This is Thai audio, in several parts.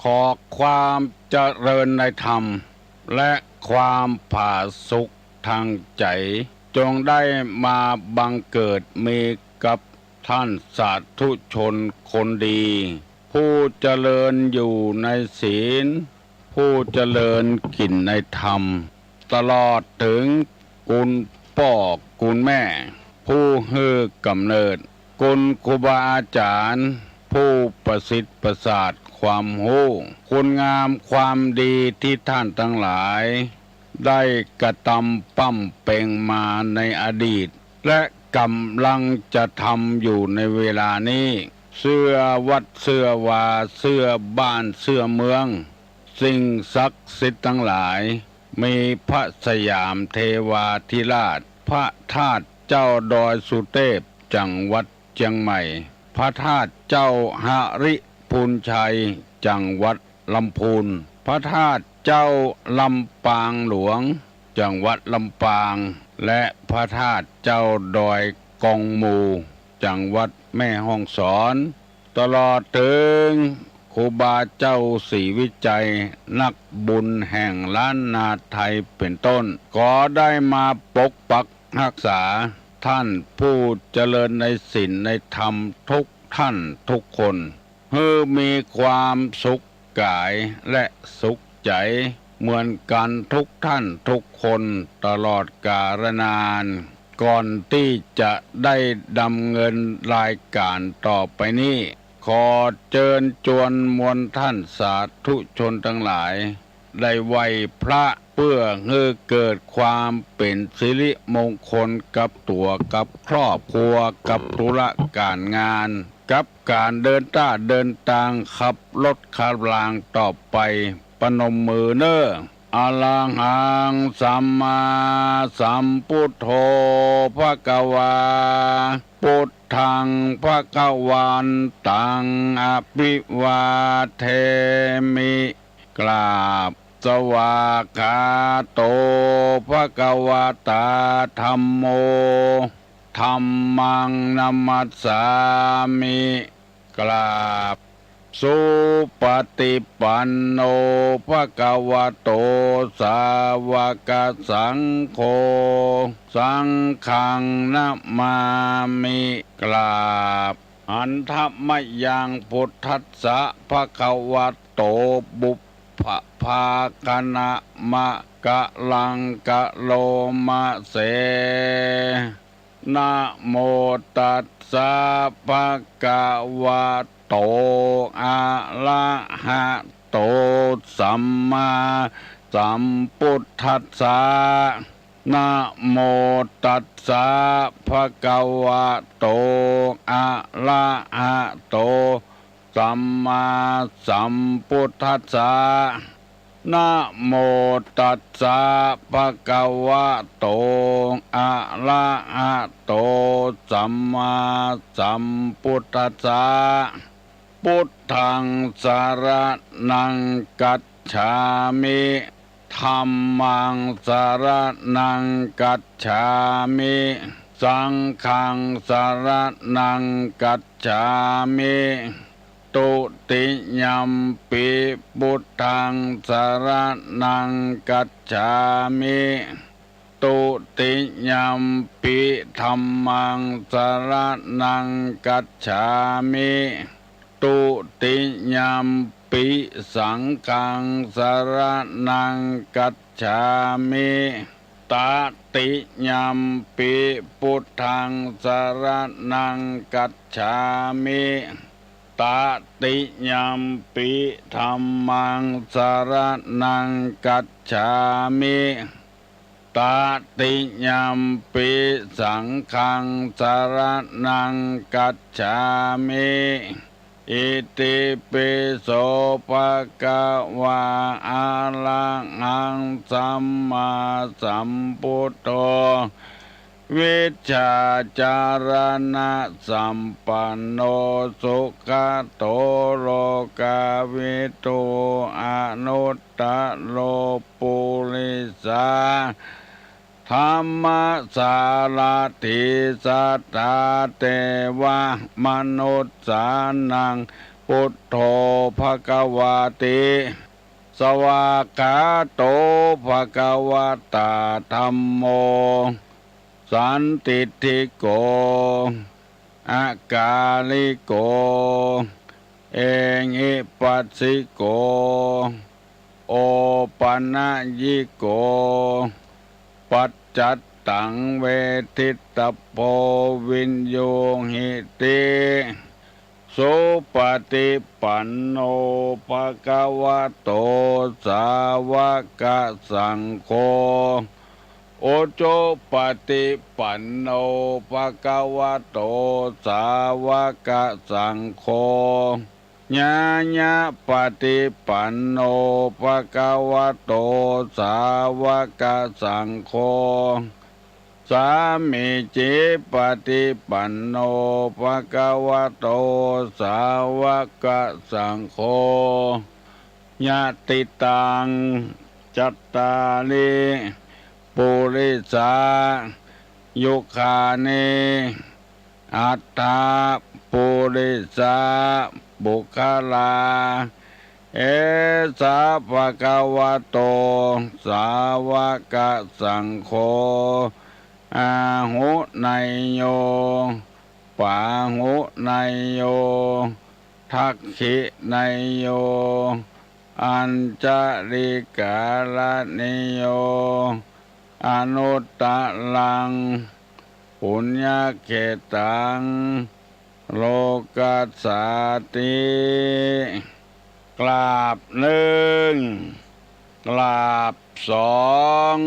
ขอความเจริญในธรรมและความผาสุกทางใจจงได้มาบังเกิดมีกับท่านสาธุชนคนดีผู้เจริญอยู่ในศีลผู้เจริญกินในธรรมตลอดถึงคุณพ่อคุณแม่ผู้ให้กำเนิดคุณครูบาอาจารย์ผู้ประสิทธิ์ประสาทความรู้คุณงามความดีที่ท่านทั้งหลายได้กระทำปั้มเป่งมาในอดีตและกำลังจะทำอยู่ในเวลานี้เสื้อวัดเสื้อวาเสื้อบ้านเสื้อเมืองสิ่งศักดิ์สิทธิ์ทั้งหลายมีพระสยามเทวาธิราชพระธาตุเจ้าดอยสุเทพจังหวัดเชียงใหม่พระธาตุเจ้าหริพูนชัยจังหวัดลำพูนพระธาตุเจ้าลำปางหลวงจังหวัดลำปางและพระธาตุเจ้าดอยกองมูจังหวัดแม่ฮ่องสอนตลอดถึงครูบาเจ้าศรีวิจัยนักบุญแห่งล้านนาไทยเป็นต้นก็ได้มาปกปักรักษาท่านผู้เจริญในศีลในธรรมทุกท่านทุกคนให้มีความสุขกายและสุขใจเหมือนกันทุกท่านทุกคนตลอดกาลนานก่อนที่จะได้ดำเนินรายการต่อไปนี้ขอเชิญชวนมวลท่านสาธุชนทั้งหลายได้ไหว้พระเพื่อให้เกิดความเป็นสิริมงคลกับตัวกับครอบครัวกับธุรการงานกับการเดินทางขับรถขับรางต่อไปปนมมือเน้ออะระหังสัมมาสัมพุทโธภควาพุทธังภวันตังอภิวาเทมิกราบสวากขาโตภควตาธัมโมธัมมังนัมมัสสามิกราบสุปฏิปันโนภควโตสาวกสังโฆสังฆังนะมามิกราบอันธมยังพุทธัสสะภควโตบุพภาคณะมะกะลังกะโลมะเสนะโมตัสสะภะคะวะโตอะระหะโตสัมมาสัมพุทธัสสะนะโมตัสสะภะคะวะโตอะระหะโตสัมมาสัมพุทธัสสะนะโมตัสสะภะคะวะโตอะระหะโตสัมมาสัมพุทธัสสะพุทธังสรณังกัจฉามิธัมมังสรณังกัจฉามิสังฆังสรณังกัจฉามิตุติยัมปิพุทธังสรณังกัจฉามิตุติยัมปิธัมมังสรณังกัจฉามิตุติยัมปิสังฆังสรณังกัจฉามิตติยัมปิพุทธังสรณังกัจฉามิตติยัมปิธัมมังสรณังกัจฉามิตติยัมปิสังฆังสรณังกัจฉามิอิติปิโสภะคะวะอะระหังสัมมาสัมพุทโธวิชชาจารณะสัมปันโนสุขโตโลกาวิทูอนุตตโลปุริสาธรรมสารถิสัทธาเทวะมนุษย์สานัง พุทโธภควาติสวากขาโตภควตาธัมโมสันติทิโกอากาลิโกเองิปัสสิโกโอปัญญิโกปัจจัตตังเวทิตโพวินโยหิติสุปฏิปันโนภะคะวะโตสาวกสังโฆโอโจปฏิปันโนภะคะวะโตสาวกสังโฆญาญาปฏิปันโนภะคะวะโตสาวกสังโฆสามิจิปฏิปันโนภะคะวะโตสาวกสังโฆญาติตังจัตตาลิปุริสายุคานิอัตถาปุริสาบุคลาเอสาภะคะวะโตสาวกสังโฆอาหุไนโยปาหุไนโยทักขิไนโยอัญจริกาลนิโยอนุตตะลังปุญญเขตังโลกัสสาติกราบหนึ่งกราบสอง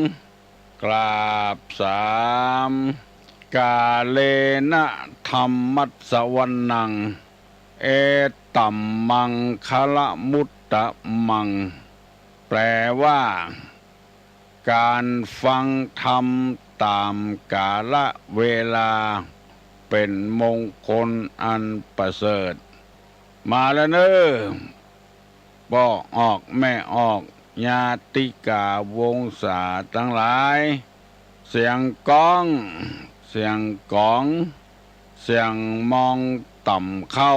กราบสามกาเลนะธรรมัสสวนังเอตัมมังคะละมุตตะมังแปลว่าการฟังธรรมตามกาลเวลาเป็นมงคลอันประเสริฐมาแล้วเนอะพ่อออกแม่ออกญาติกาวงศาทั้งหลายเสียงก้องเสียงกองเสียงมองต่ำเข้า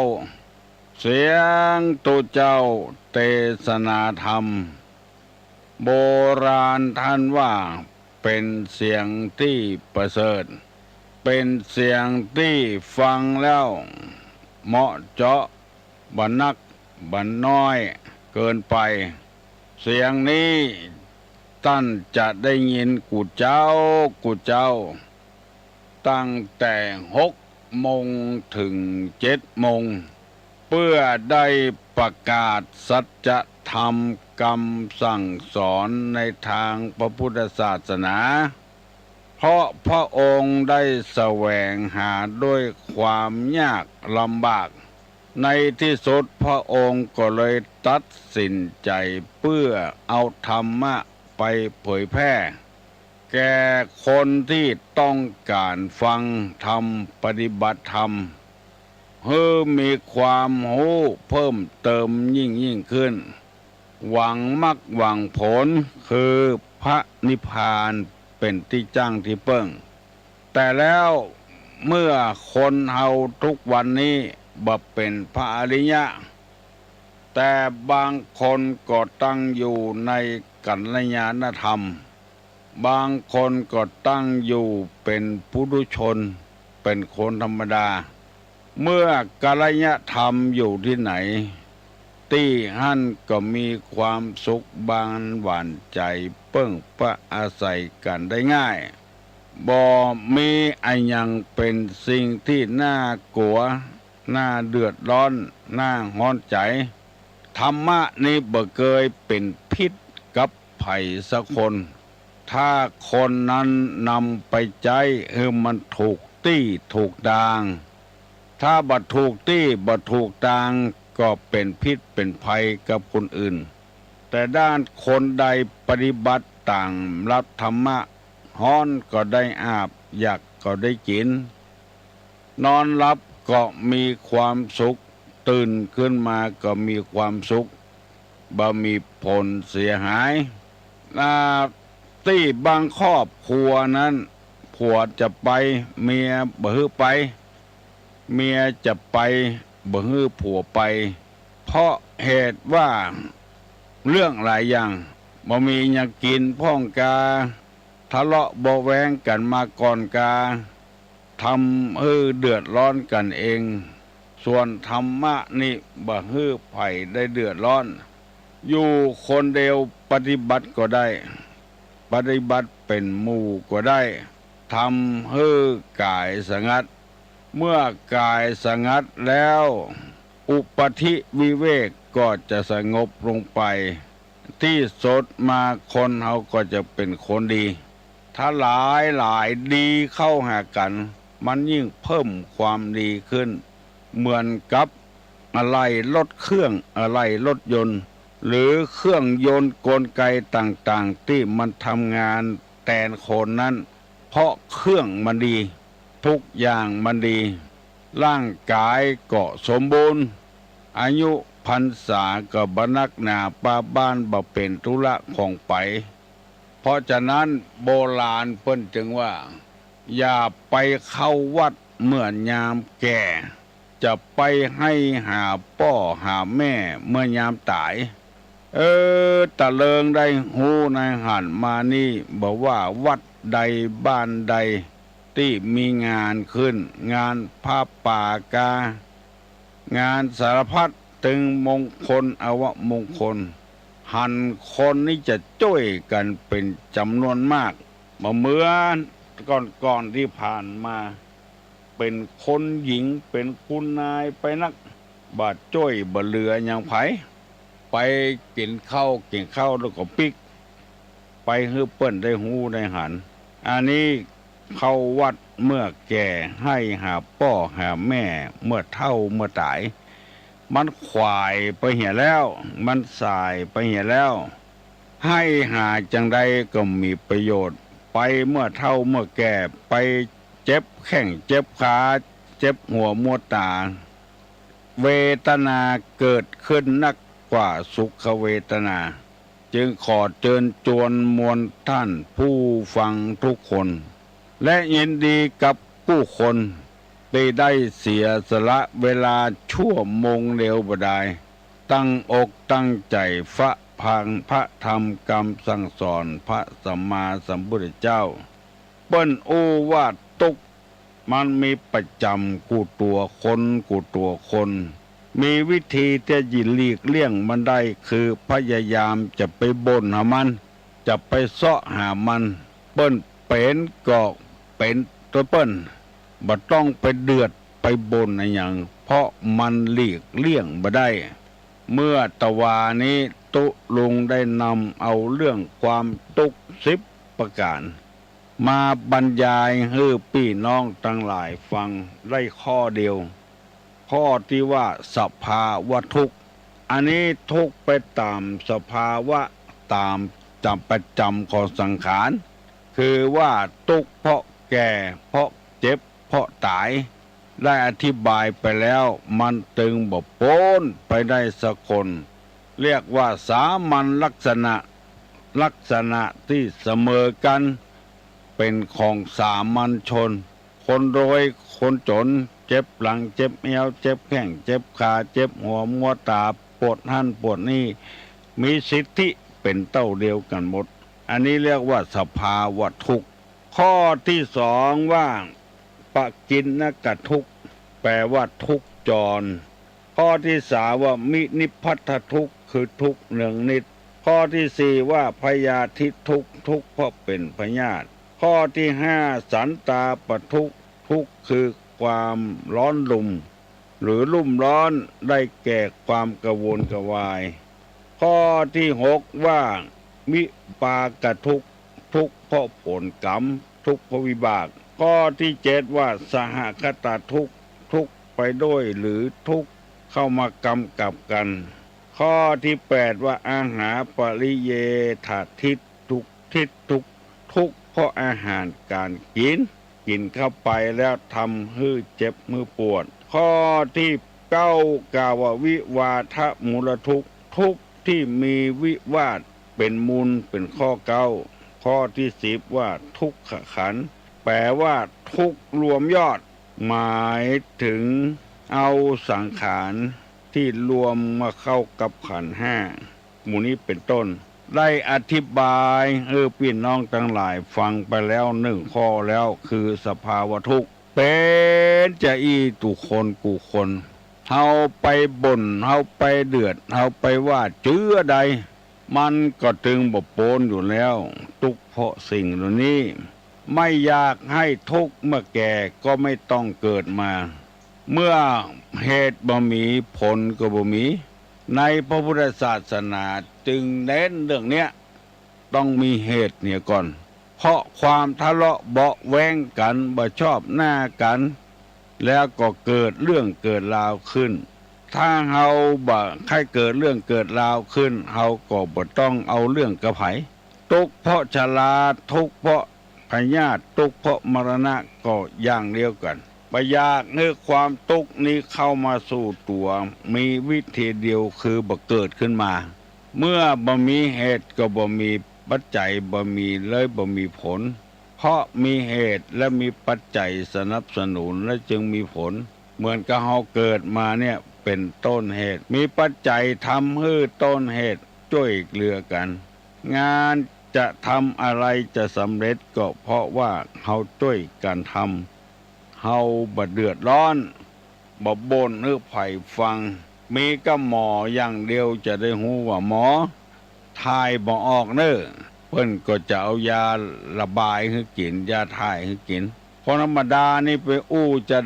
เสียงตุเจ้าเทศนาธรรมโบราณท่านว่าเป็นเสียงที่ประเสริฐเป็นเสียงที่ฟังแล้วเหมาะเจาะบันนักบันน้อยเกินไปเสียงนี้ท่านจะได้ยินกูเจ้าตั้งแต่6 โมงถึง7 โมงเพื่อได้ประกาศสัจธรรมคำสั่งสอนในทางพระพุทธศาสนาเพราะพระองค์ได้แสวงหาด้วยความยากลำบากในที่สุดพระองค์ก็เลยตัดสินใจเพื่อเอาธรรมะไปเผยแพร่แก่คนที่ต้องการฟังธรรมปฏิบัติธรรมเพื่อมีความรู้เพิ่มเติมยิ่งขึ้นหวังมรรคหวังผลคือพระนิพพานเป็นที่จ้างที่เปิ้งแต่แล้วเมื่อคนเฮาทุกวันนี้บ่เป็นพระอริยะแต่บางคนก็ตั้งอยู่ในกัลยาณธรรมบางคนก็ตั้งอยู่เป็นปุถุชนเป็นคนธรรมดาเมื่อกัลยธรรมอยู่ที่ไหนที่หั่นก็มีความสุขบานหวานใจเปิ้งประอาศัยกันได้ง่ายบ่มีอันยังเป็นสิ่งที่น่ากลัวน่าเดือดร้อนน่าฮ้อนใจธรรมะนี้บ่เคยเป็นพิษกับไผสักคนถ้าคนนั้นนำไปใจมันถูกตี้ถูกดางถ้าบ่ถูกตี้บ่ถูกดางก็เป็นพิษเป็นภัยกับคนอื่นแต่ด้านคนใดปฏิบัติต่างรับธรรมะฮ้อนก็ได้อาบอยากก็ได้กินนอนหลับก็มีความสุขตื่นขึ้นมาก็มีความสุขบ่มีผลเสียหายที่บางครอบครัวนั้นผัวจะไปเมียบ่ฮื้อไปเมียจะไปบ่ฮื้อผัวไป เพราะเหตุว่าเรื่องหลายอย่างบ่มีหยังกินพ้องกาทะเลาะเบาะแว้งกันมาก่อนกาทำให้เดือดร้อนกันเองส่วนธรรมะนี่บ่ให้ไผได้เดือดร้อนอยู่คนเดียวปฏิบัติก็ได้ปฏิบัติเป็นหมู่ก็ได้ทำให้กายสงัดเมื่อกายสงัดแล้วอุปธิวิเวกก็จะสงบลงไปที่สดมาคนเขาก็จะเป็นคนดีถ้าหลายดีเข้าหากันมันยิ่งเพิ่มความดีขึ้นเหมือนกับอะไรรถเครื่องอะไรรถยนต์หรือเครื่องยนต์กลไกต่างๆที่มันทำงานแทนคนนั้นเพราะเครื่องมันดีทุกอย่างมันดีร่างกายก็สมบูรณ์อายุพรรษาก็บนักหนาป้าบ้านบ่เป็นธุระของไปเพราะฉะนั้นโบราณเพิ่นจึงว่าอย่าไปเข้าวัดเมื่อยามแก่จะไปให้หาพ่อหาแม่เมื่อยามตายตะเลิงได้หูในหันมานี่บอกว่าวัดใดบ้านใดที่มีงานขึ้นงานผ้าป่ากางานสารพัดถึงมงคลอวมงคลหันคนนี้จะจ้วยกันเป็นจำนวนมากเหมือนก่อนที่ผ่านมาเป็นคนหญิงเป็นคุณนายไปนักบาดจ้วยบ่เหลืออย่างไผไปกินข้าวแล้วก็ปิกไปฮื้อเปิ้นได้หูได้หันอันนี้เข้าวัดเมื่อแก่ให้หาพ่อหาแม่เมื่อเฒ่าเมื่อตายมันขวายไปเหี่ยแล้วมันสายไปเหี่ยแล้วให้หาจังใดก็มีประโยชน์ไปเมื่อเฒ่าเมื่อแก่ไปเจ็บแข้งเจ็บขาเจ็บหัวมัวตาเวทนาเกิดขึ้นนักกว่าสุขเวทนาจึงขอเชิญชวนมวลท่านผู้ฟังทุกคนและยินดีกับผู้คนที่ได้เสียสละเวลาชั่วโมงเดียวบ่ได้ตั้งอกตั้งใจฟังพระธรรมคำสั่งสอนพระสัมมาสัมพุทธเจ้าเปิ้นอู้ว่าตุกมันมีประจำกูตัวคนมีวิธีที่จะหลีกเลี่ยงมันได้คือพยายามจะไปบ่นหามันจะไปเสาะหามันเปิ้นเป็นก็เป็นตัวเปิ้นบ่ต้องไปเดือดไปบ่นอะไรอย่างเพราะมันหลีกเลี่ยงบ่ได้เมื่อตะวานี้ตุลุงได้นำเอาเรื่องความทุกข์10ประการมาบรรยายให้พี่น้องทั้งหลายฟังได้ข้อเดียวข้อที่ว่าสภาวะทุกข์อันนี้ทุกข์ไปตามสภาวะตามจำประจำของสังขารคือว่าทุกข์เพราะแก่เพราะเจ็บเพราะตายได้อธิบายไปแล้วมันตึงบ่โป้นไปได้สักคนเรียกว่าสามัญลักษณะที่เสมอกันเป็นของสามัญชนคนรวยคนจนเจ็บหลังเจ็บเอวเจ็บแข้งเจ็บขาเจ็บหัวมัวตาปวดหั่นปวดนี่มีสิทธิเป็นเต้าเดียวกันหมดอันนี้เรียกว่าสภาวะทุกข์ข้อที่สองว่าปกิณณกทุกข์แปลว่าทุกข์จรข้อที่สามว่ามินิพพัทธทุกข์คือทุกข์หนึ่งนิดข้อที่สี่ว่าพยาธิทุกข์เพราะเป็นพยาธิข้อที่ห้าสันตาปทุกข์คือความร้อนลุ่มหรือลุ่มร้อนได้แก่ความกระวนกระวายข้อที่หกว่ามิปากทุกข์เพราะผลกรรมทุกข์เพราะวิบากข้อที่เจ็ดว่าสหคตทุกข์ไปด้วยหรือทุกข์เข้ามากำกับกันข้อที่แปดว่าอาหารปริเยถาทิฏทิฏทุกข์เพราะอาหารการกินเข้าไปแล้วทำให้เจ็บมือปวดข้อที่เก้ากล่าวว่าวิวาทมูลทุกข์ที่มีวิวาทเป็นมูลเป็นข้อเก้าข้อที่สิบว่าทุกขขันธ์แปลว่าทุกข์รวมยอดหมายถึงเอาสังขาร ที่รวมมาเข้ากับขันธ์ห้าหมู่นี้เป็นต้นได้อธิบายพี่น้องทั้งหลายฟังไปแล้วหนึ่งข้อแล้วคือสภาวะทุกข์เป็นจะอีตุคนกูคนเฮาไปบ่นเฮาไปเดือดเฮาไปว่าเจื้อใดมันก็ตึงบ่โปนอยู่แล้วทุกข์เพราะสิ่งเหล่านี้ไม่อยากให้ทุกข์เมื่อแก่ก็ไม่ต้องเกิดมาเมื่อเหตุบ่มีผลก็บ่มีในพระพุทธศาสนาจึงเน้นเรื่องเนี้ยต้องมีเหตุเนี่ยก่อนเพราะความทะเลาะเบาะแว้งกันบ่ชอบหน้ากันแล้วก็เกิดเรื่องเกิดราวขึ้นถ้าเฮาบ่ให้เกิดเรื่องเกิดราวขึ้นเฮาก็บ่ต้องเอาเรื่องกระไผทุกข์เพราะชราทุกข์เพราะพยาธิทุกข์เพราะมรณะก็อย่างเดียวกันบ่อยากให้ความทุกข์นี้เข้ามาสู่ตัวมีวิธีเดียวคือบ่เกิดขึ้นมาเมื่อบ่มีเหตุก็บ่มีปัจจัยบ่มีเลยบ่มีผลเพราะมีเหตุและมีปัจจัยสนับสนุนและจึงมีผลเหมือนกับเฮาเกิดมาเนี่ยเป็นต้นเหตุมีปัจจัยทำให้ต้นเหตุช่วยเหลือกันงานจะทำอะไรจะสำเร็จก็เพราะว่าเฮาช่วยกันทำเฮาบ่เดือดร้อนบ่บ่นให้ไผฟังมีก็หมออย่างเดียวจะได้ฮู้ว่าหมอทายบ่ออกเด้อเพิ่นก็จะเอายาระบายให้กินยาทายให้กินเพราะธรรมดานี่ไปจะ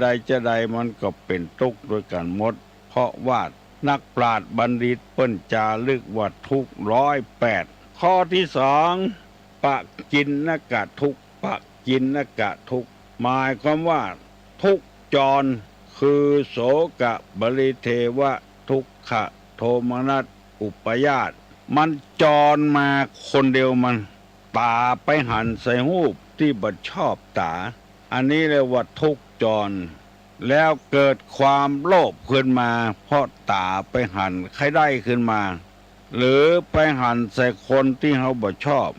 ใดมันก็เป็นทุกข์ด้วยกันหมดเพราะว่านักปราชญ์บัณฑิตเปิ้นจารึกว่าทุกข์108ข้อที่2ปะกินนกะทุกข์ปะกินนกะทุกข์หมายความว่าทุกข์จรคือโสกะบริเทวะทุกขะโทมนัสอุปยาตมันจรมาคนเดียวมันตาไปหันใส่รูปที่บ่ชอบตาอันนี้เรียกว่าทุกข์จรแล้วเกิดความโลภขึ้นมาเพราะตาไปหันใครได้ขึ้นมาหรือไปหันใส่คนที่เขาบ่ชอบ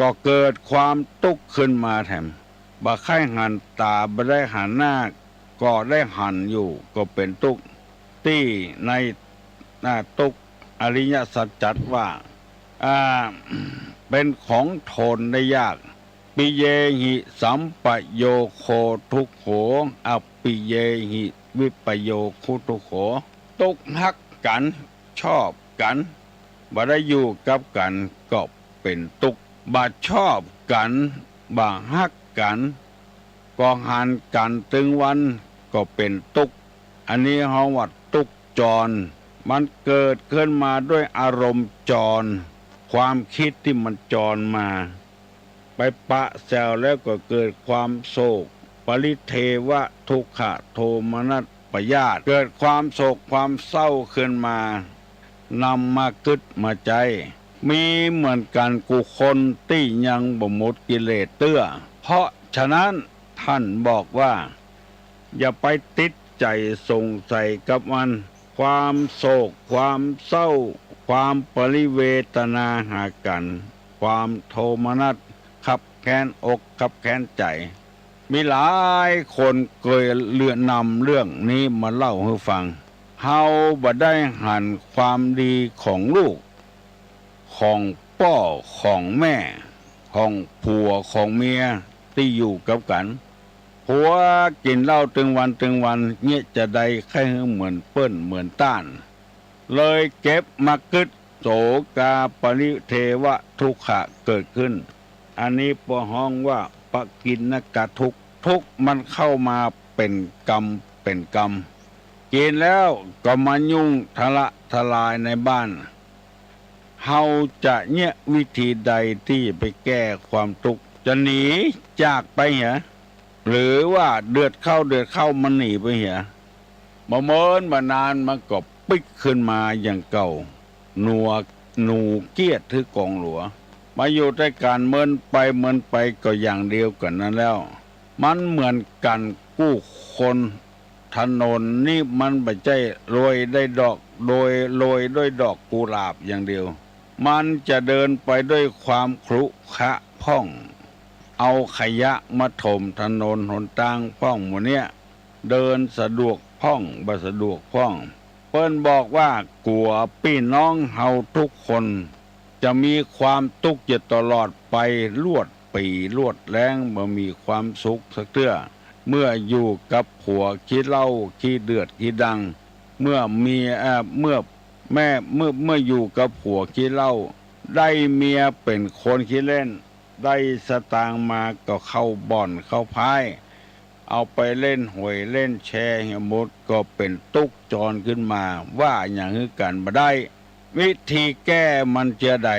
ก็เกิดความทุกข์ขึ้นมาแถมบ่ใครหันตาบ่ได้หันหน้าก็ได้หันอยู่ก็เป็นทุกข์ที่ในทุกข์อริยสัจจัดว่าเป็นของทนได้ยากปิเยหิสัมปโยโคทุกโขอปิเยหิวิปโยคุทุกโขทุกฮักกันชอบกันบ่ได้อยู่กับกันก็เป็นทุกข์บ่ชอบกันบ่ฮักกันก็หันกันถึงวันก็เป็นทุกข์อันนี้เฮาว่าทุกข์จรมันเกิดขึ้นมาด้วยอารมณ์จรความคิดที่มันจรมาไปปะแซวแล้วก็เกิดความโศกปริเทวะทุกขะโทมนัสปยาตเกิดความโศกความเศร้าขึ้นมานำมาคิดมาใจมีเหมือนกันกูคนที่ยังบ่หมดกิเลสเตื้อเพราะฉะนั้นท่านบอกว่าอย่าไปติดใจสงสัยกับมันความโศกความเศร้าความปริเวทนาหากันความโทมนัสขับแค้นอกขับแค้นใจมีหลายคนเคยนำเรื่องนี้มาเล่าให้ฟังเฮาบ่ได้หันความดีของลูกของพ่อของแม่ของผัวของเมียที่อยู่กับกันผัวกินเหล้าถึงวันเงี้ยจะได้แค่เหมือนเปิ้นเหมือนต้านเลยเก็บมาคิดโสกาปริเทวะทุกขะเกิดขึ้นอันนี้ปอห้องว่าปกินนกะทุกมันเข้ามาเป็นกรรมกินแล้วก็มายุ่งทะละทลายในบ้านเฮาจะเนี่ยวิธีใดที่ไปแก้ความทุกข์จะหนีจากไปเหรอหรือว่าเดือดเข้ามันหนีไปเหรอบ่เมินมานานมันก็ปิกขึ้นมาอย่างเก่าหนูเกียดถือกองหลัวมาอยู่ด้วยการเมินไปก็อย่างเดียวกันนั้นแล้วมันเหมือนกันกู้คนถนนนี่มันไม่ใช่โรยได้ดอกโรยด้วยดอกกุหลาบอย่างเดียวมันจะเดินไปด้วยความขรุขระพ่องเอาขยะมาถมถนนหนทางพ่องหมดเนี้ยเดินสะดวกพ่องบ่สะดวกพ่อง เปิ้นบอกว่ากลัวพี่น้องเฮาทุกคนจะมีความทุกข์อยู่ตลอดไปลวดปีลวดแรงบ่มีความสุขสักเทื่อเมื่ออยู่กับผัวขี้เหล้าขี้เดือดขี้ดังเมื่อมีเมื่อแม่เมื่ออยู่กับผัวขี้เหล้าได้เมียเป็นคนขี้เล่นได้สตางค์มาก็เข้าบ่อนเข้าพายเอาไปเล่นหวยเล่นแชร์หมดก็เป็นตุกจรขึ้นมาว่าอย่างนี้กันบ่ได้วิธีแก้มันจะใด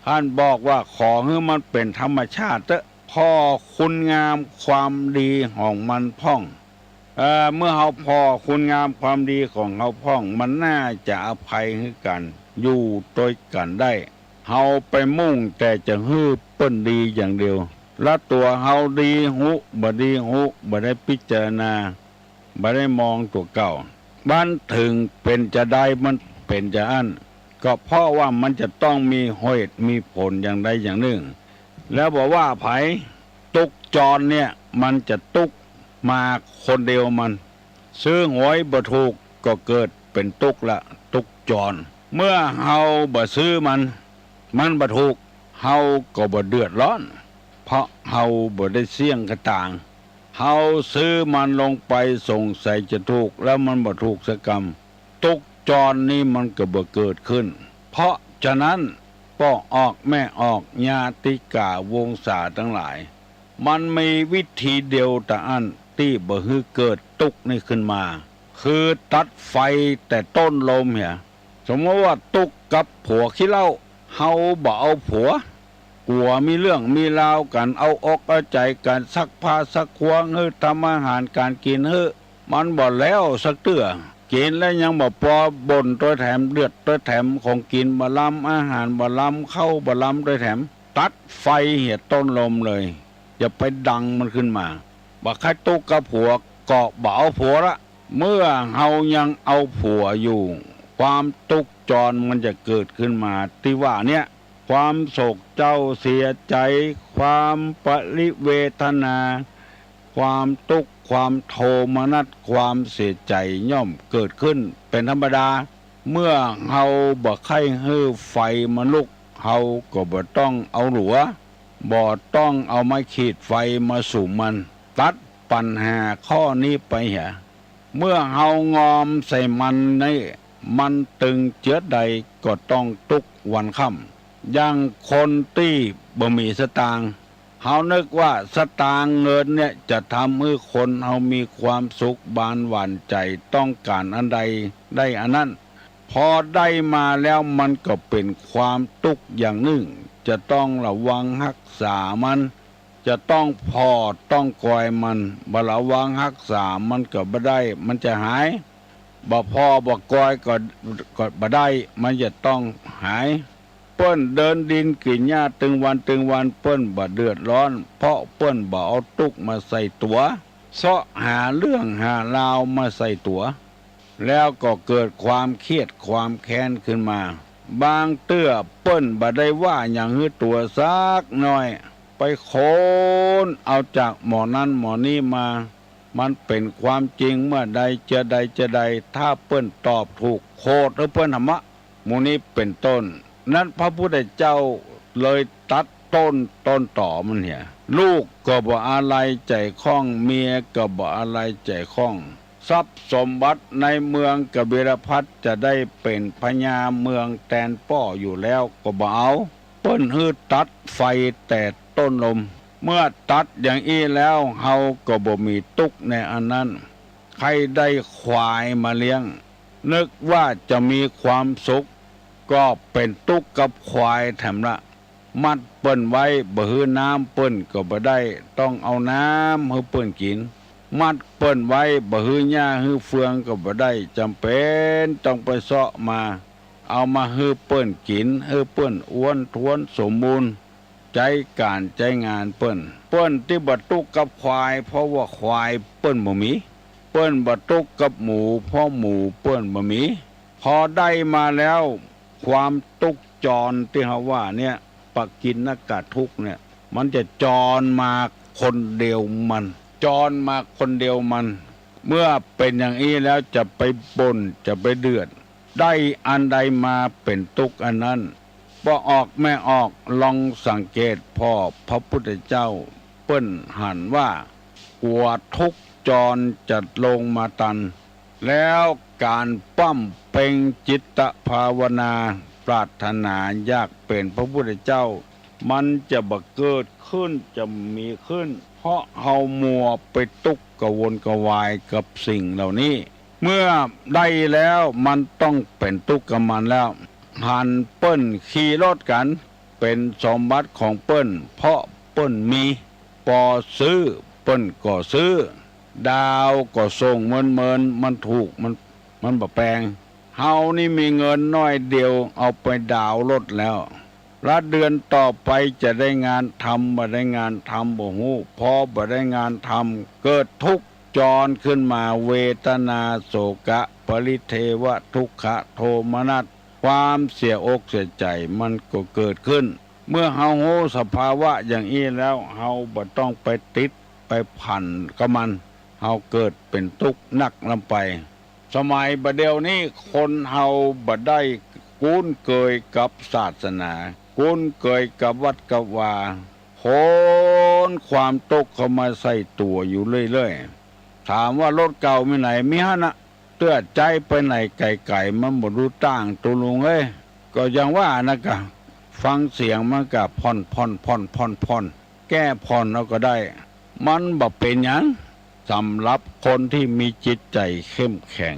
ท่านบอกว่าขอให้มันเป็นธรรมชาติเถอะพอคุณงามความดีของมันพ่องเมื่อเขาพอคุณงามความดีของเขาพ่องมันน่าจะอภัยให้กันอยู่ด้วยกันได้เฮาไปมุ่งแต่จะฮื้อเปิ้นดีอย่างเดียวและตัวเฮาดีหุบ่ดีหุบ่ได้พิจารณาบ่ได้มองตัวเก่าบ้านถึงเป็นจะได้มันเป็นจะอั้นก็เพราะว่ามันจะต้องมีเหตุมีผลอย่างใดอย่างหนึ่งแล้วบอกว่าไผตุกจรเนี่ยมันจะตุกมาคนเดียวมันซื้อหวยบ่ถูกก็เกิดเป็นตุกละตุกจรเมื่อเฮาบ่ซื้อมันบ่ถูกเฮาก็บ่เดือดร้อนเพราะเฮาบ่ได้เสี่ยงกระต่างเฮาซื้อมันลงไปสงสัยจะถูกแล้วมันบ่ถูกสักกรรมตุกจรนี่มันก็บ่เกิดขึ้นเพราะฉะนั้นพ่อออกแม่ออกญาติกาวงศาทั้งหลายมันมีวิธีเดียวแต่อันที่บ่ฮือเกิดตุกนี่ขึ้นมาคือตัดไฟแต่ต้นลมเนี่ยสมมติว่าตุกกับผัวขี้เหล้าเฮาบ่เอาผัวกลัวมีเรื่องมีราวกันเอาอกเอาใจกันซักผ้าซักควงเฮ้อทำอาหารการกินเฮ้อมันบ่แล้วสักเตื้อกินแล้วยังบ่พอบ่นตัวแถมเดือดตัวแถมของกินบ่ล้ำอาหารบ่ล้ำเข้าบ่ล้ำตัวแถมตัดไฟเหี่ยต้นลมเลยอย่าไปดังมันขึ้นมาบ่ใครตุกกับผัวก็บ่เอาผัวละเมื่อเฮายังเอาผัวอยู่ความตุกจรมันจะเกิดขึ้นมาที่ว่าเนี่ยความโศกเจ้าเสียใจความปริเวทนาความทุกข์ความโทมนัสความเสียใจย่อมเกิดขึ้นเป็นธรรมดาเมื่อเฮาบ่ใคร่ฮื้อไฟมันลุกเฮาก็บ่ต้องเอาหลัวบ่ต้องเอาไม้ขีดไฟมาสู่มันตัดปัญหาข้อนี้ไปเหี่ยเมื่อเฮางอมใส่มันนี่มันตึงเจือใดก็ต้องทุกวันค่ำอย่างคนที่บ่มีสตางค์เฮานึกว่าสตางค์เงินเนี่ยจะทำให้คนเฮามีความสุขบานหวานใจต้องการอันใดได้อันนั้นพอได้มาแล้วมันก็เป็นความทุกข์อย่างหนึ่งจะต้องระวังรักษามันจะต้องพอต้องคอยมันบ่ระวังรักษามันก็บ่ได้มันจะหายบ่พอบ่คอยก็บ่ได้มันจะต้องหายเปิ้นเดินดินกินหญ้าตึงวันเปิ้นบ่เดือดร้อนเพราะเปิ้นบ่เอาตุกมาใส่ตัวเสาะหาเรื่องหาราวมาใส่ตัวแล้วก็เกิดความเครียดความแค้นขึ้นมาบางเตื้อเปิ้นบ่ได้ว่าอย่างฮื้อตัวสักหน่อยไปโคนเอาจากหมอนั้นหมอนี้มามันเป็นความจริงเมื่อใดจะใดถ้าเปิ้นตอบถูกโคตรหรือเปิ้นธรรมะหมู่นี้เป็นต้นนั้นพระพุทธเจ้าเลยตัดต้นต่อมันเนี่ยลูกก็บ่อะไรใจคล้องเมียก็บ่อะไรใจคล้องทรัพย์สมบัติในเมืองกบิลพัสจะได้เป็นพญาเมืองแตนป้ออยู่แล้วก็บ่เอาเปิ้นฮื้อตัดไฟแต่ต้นลมเมื่อตัดอย่างอี้แล้วเฮาก็บ่มีตุกในอันนั้นใครได้ควายมาเลี้ยงนึกว่าจะมีความสุขก็เป็นตุกกับควายแถมละมัดเปิ้นไว้บ่ฮื้อน้ำเปิ้นก็บ่ได้ต้องเอาน้ำให้เปิ้นกินมัดเปิ้นไว้บ่ฮื้อหญ้าฮื้อเฟืองก็บ่ได้จำเป็นต้องไปเสาะมาเอามาฮื้อเปิ้นกินฮื้อเปิ้นอ้วนท้วนสมบูรณ์ใจการใจงานเปิ้นที่บ่ตุกกับควายเพราะว่าควายเปิ้นบ่มีเปิ้นบ่ตุกกับหมูเพราะหมูเปิ้นบ่มีพอได้มาแล้วความทุกข์จรที่เขาว่าเนี่ยปกิณกทุกข์เนี่ยมันจะจรมาคนเดียวมันจรมาคนเดียวมัน เมื่อเป็นอย่างนี้แล้วจะไปบ่นจะไปเดือดได้อันใดมาเป็นทุกข์อันนั้นบ่ออกไม่ออกลองสังเกตพ่อพระพุทธเจ้าเปิ้นหันว่ากลัวทุกข์จรจะลงมาตันแล้วการปั้มเป่งจิตภาวนาปรารถนาอยากเป็นพระพุทธเจ้ามันจะบังเกิดขึ้นจะมีขึ้นเพราะเฮามัวไปตุกกระวนกระวายกับสิ่งเหล่านี้เมื่อได้แล้วมันต้องเป็นทุกข์กับมันแล้วหันเปิ้นขี่รถกันเป็นสมบัติของเปิ้นเพราะเปิ้นมีปอซื้อเปิ้นก็ซื้อดาวก็ส่งเมินมันถูกมันบ่แปลงเฮานี่มีเงินน้อยเดียวเอาไปดาวรถแล้วละเดือนต่อไปจะได้งานทำบ่ได้งานทำบ่ฮู้พอบ่ได้งานทำเกิดทุกข์จรขึ้นมาเวทนาโศกะปริเทวะทุกขะโทมนัสความเสียอกเสียใจมันก็เกิดขึ้นเมื่อเฮาโหสภาวะอย่างนี้แล้วเฮาบ่ต้องไปติดไปพันกับมันเฮาเกิดเป็นทุกข์นักลำไปสมัยบัดเดี๋ยวนี้คนเฮาบ่ได้คุ้นเคยกับศาสนาคุ้นเคยกับวัดกับวาโหนความตกเข้ามาใส่ตัวอยู่เรื่อยๆถามว่ารถเก่ามีไหนมีฮะนะเตื้อใจไปไหนไก่มันบ่รู้ต่างตัวลุงก็ยังว่านะกะฟังเสียงมันก็ผ่อนแก้ผ่อนเอาก็ได้มันบ่เป็นหยังสำหรับคนที่มีจิตใจเข้มแข็ง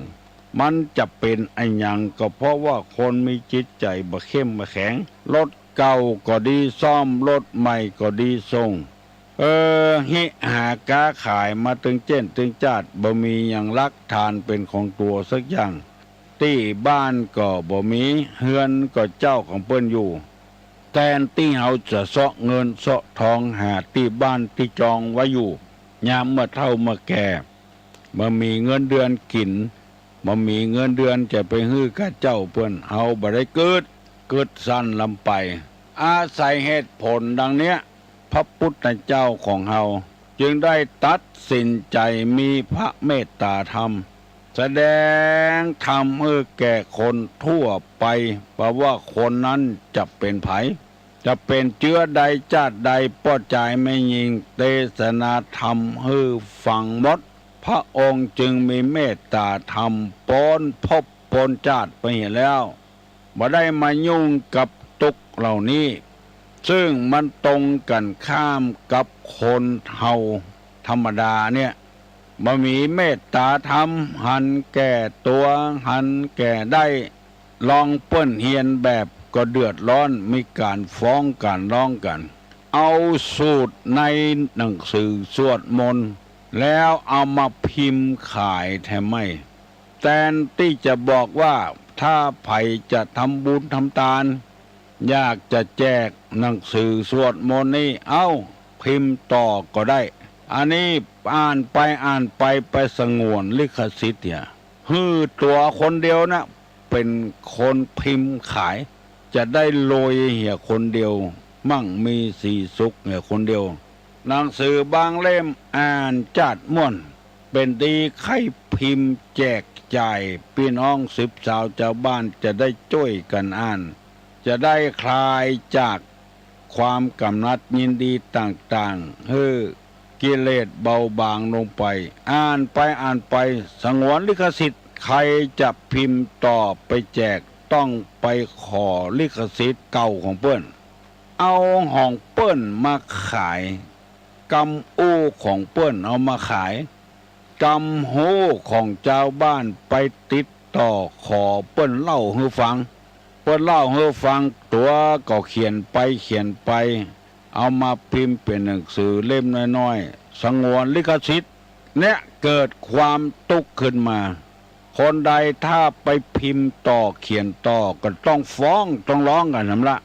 มันจะเป็นอันยังก็เพราะว่าคนมีจิตใจบ่เข้มบ่แข็งรถเก่าก็ดีซ่อมรถใหม่ก็ดีส่งหิหากาขายมาตึงเจนตึงจาดบ่มีอย่างลักฐานเป็นของตัวสักอย่างที่บ้านก็บ่มีเฮือนก็เจ้าของเปิ้นอยู่แทนที่เฮาจะเสาะเงินเสาะทองหาที่บ้านที่จองไว้อยู่ยามเมื่อเฒ่าเมื่อแก่บ่มีเงินเดือนกินบ่มีเงินเดือนจะไปฮื้อกับเจ้าเปิ้นเฮาบ่ได้เกิดสั้นลำไปอาศัยเหตุผลดังเนี้ยพระพุทธเจ้าของเฮาจึงได้ตัดสินใจมีพระเมตตาธรรมแสดงธรรมให้แก่คนทั่วไปเพราะว่าคนนั้นจะเป็นไผจะเป็นเชื้อใดชาติใดป้อใจไม่ยิงเทศนาธรรมให้ฟังหมดพระองค์จึงมีเมตตาธรรมปนภพปนชาติไปแล้วบ่ได้มายุ่งกับทุกข์เหล่านี้ซึ่งมันตรงกันข้ามกับคนเฮาธรรมดาเนี่ยบ่มีเมตตาธรรมหันแก่ตัวหันแก่ได้ลองเปิ้นเฮียนแบบก็เดือดร้อนมีการฟ้องการร้องกันเอาสูตรในหนังสือสวดมนต์แล้วเอามาพิมพ์ขายแทนไม่แทนที่จะบอกว่าถ้าไผจะทำบุญทำทานอยากจะแจกหนังสือสวดมนต์นี่เอาพิมพ์ต่อก็ได้อันนี้อ่านไปไปสงวนลิขสิทธิ์เนี่ยตัวคนเดียวนะเป็นคนพิมพ์ขายจะได้โรยเหี่ยคนเดียวมั่งมีสีสุขเหี่ยคนเดียวหนังสือบางเล่มอ่านจัดม่วนเป็นดีใครพิมพ์แจกจ่ายพี่น้อง10 ชาวชาวบ้านจะได้ช่วยกันอ่านจะได้คลายจากความกำหนัดยินดีต่างๆกิเลสเบาบางลงไปอ่านไปสงวนลิขสิทธิ์ใครจะพิมพ์ต่อไปแจกต้องไปขอลิขสิทธิ์เก่าของเปิ้นเอาของเปิ้นมาขายกำอู้ของเปิ้นเอามาขายกำโหของเจ้าบ้านไปติดต่อขอเปิ้นเล่าให้ฟังเปิ้นเล่าให้ฟังตัวก็เขียนไปเอามาพิมพ์เป็นหนังสือเล่มน้อยๆสงวนลิขสิทธิ์เนี่ยเกิดความทุกข์ขึ้นมาคนใดถ้าไปพิมพ์ต่อเขียนต่อก็ต้องฟ้องต้องร้องกันนั่นละ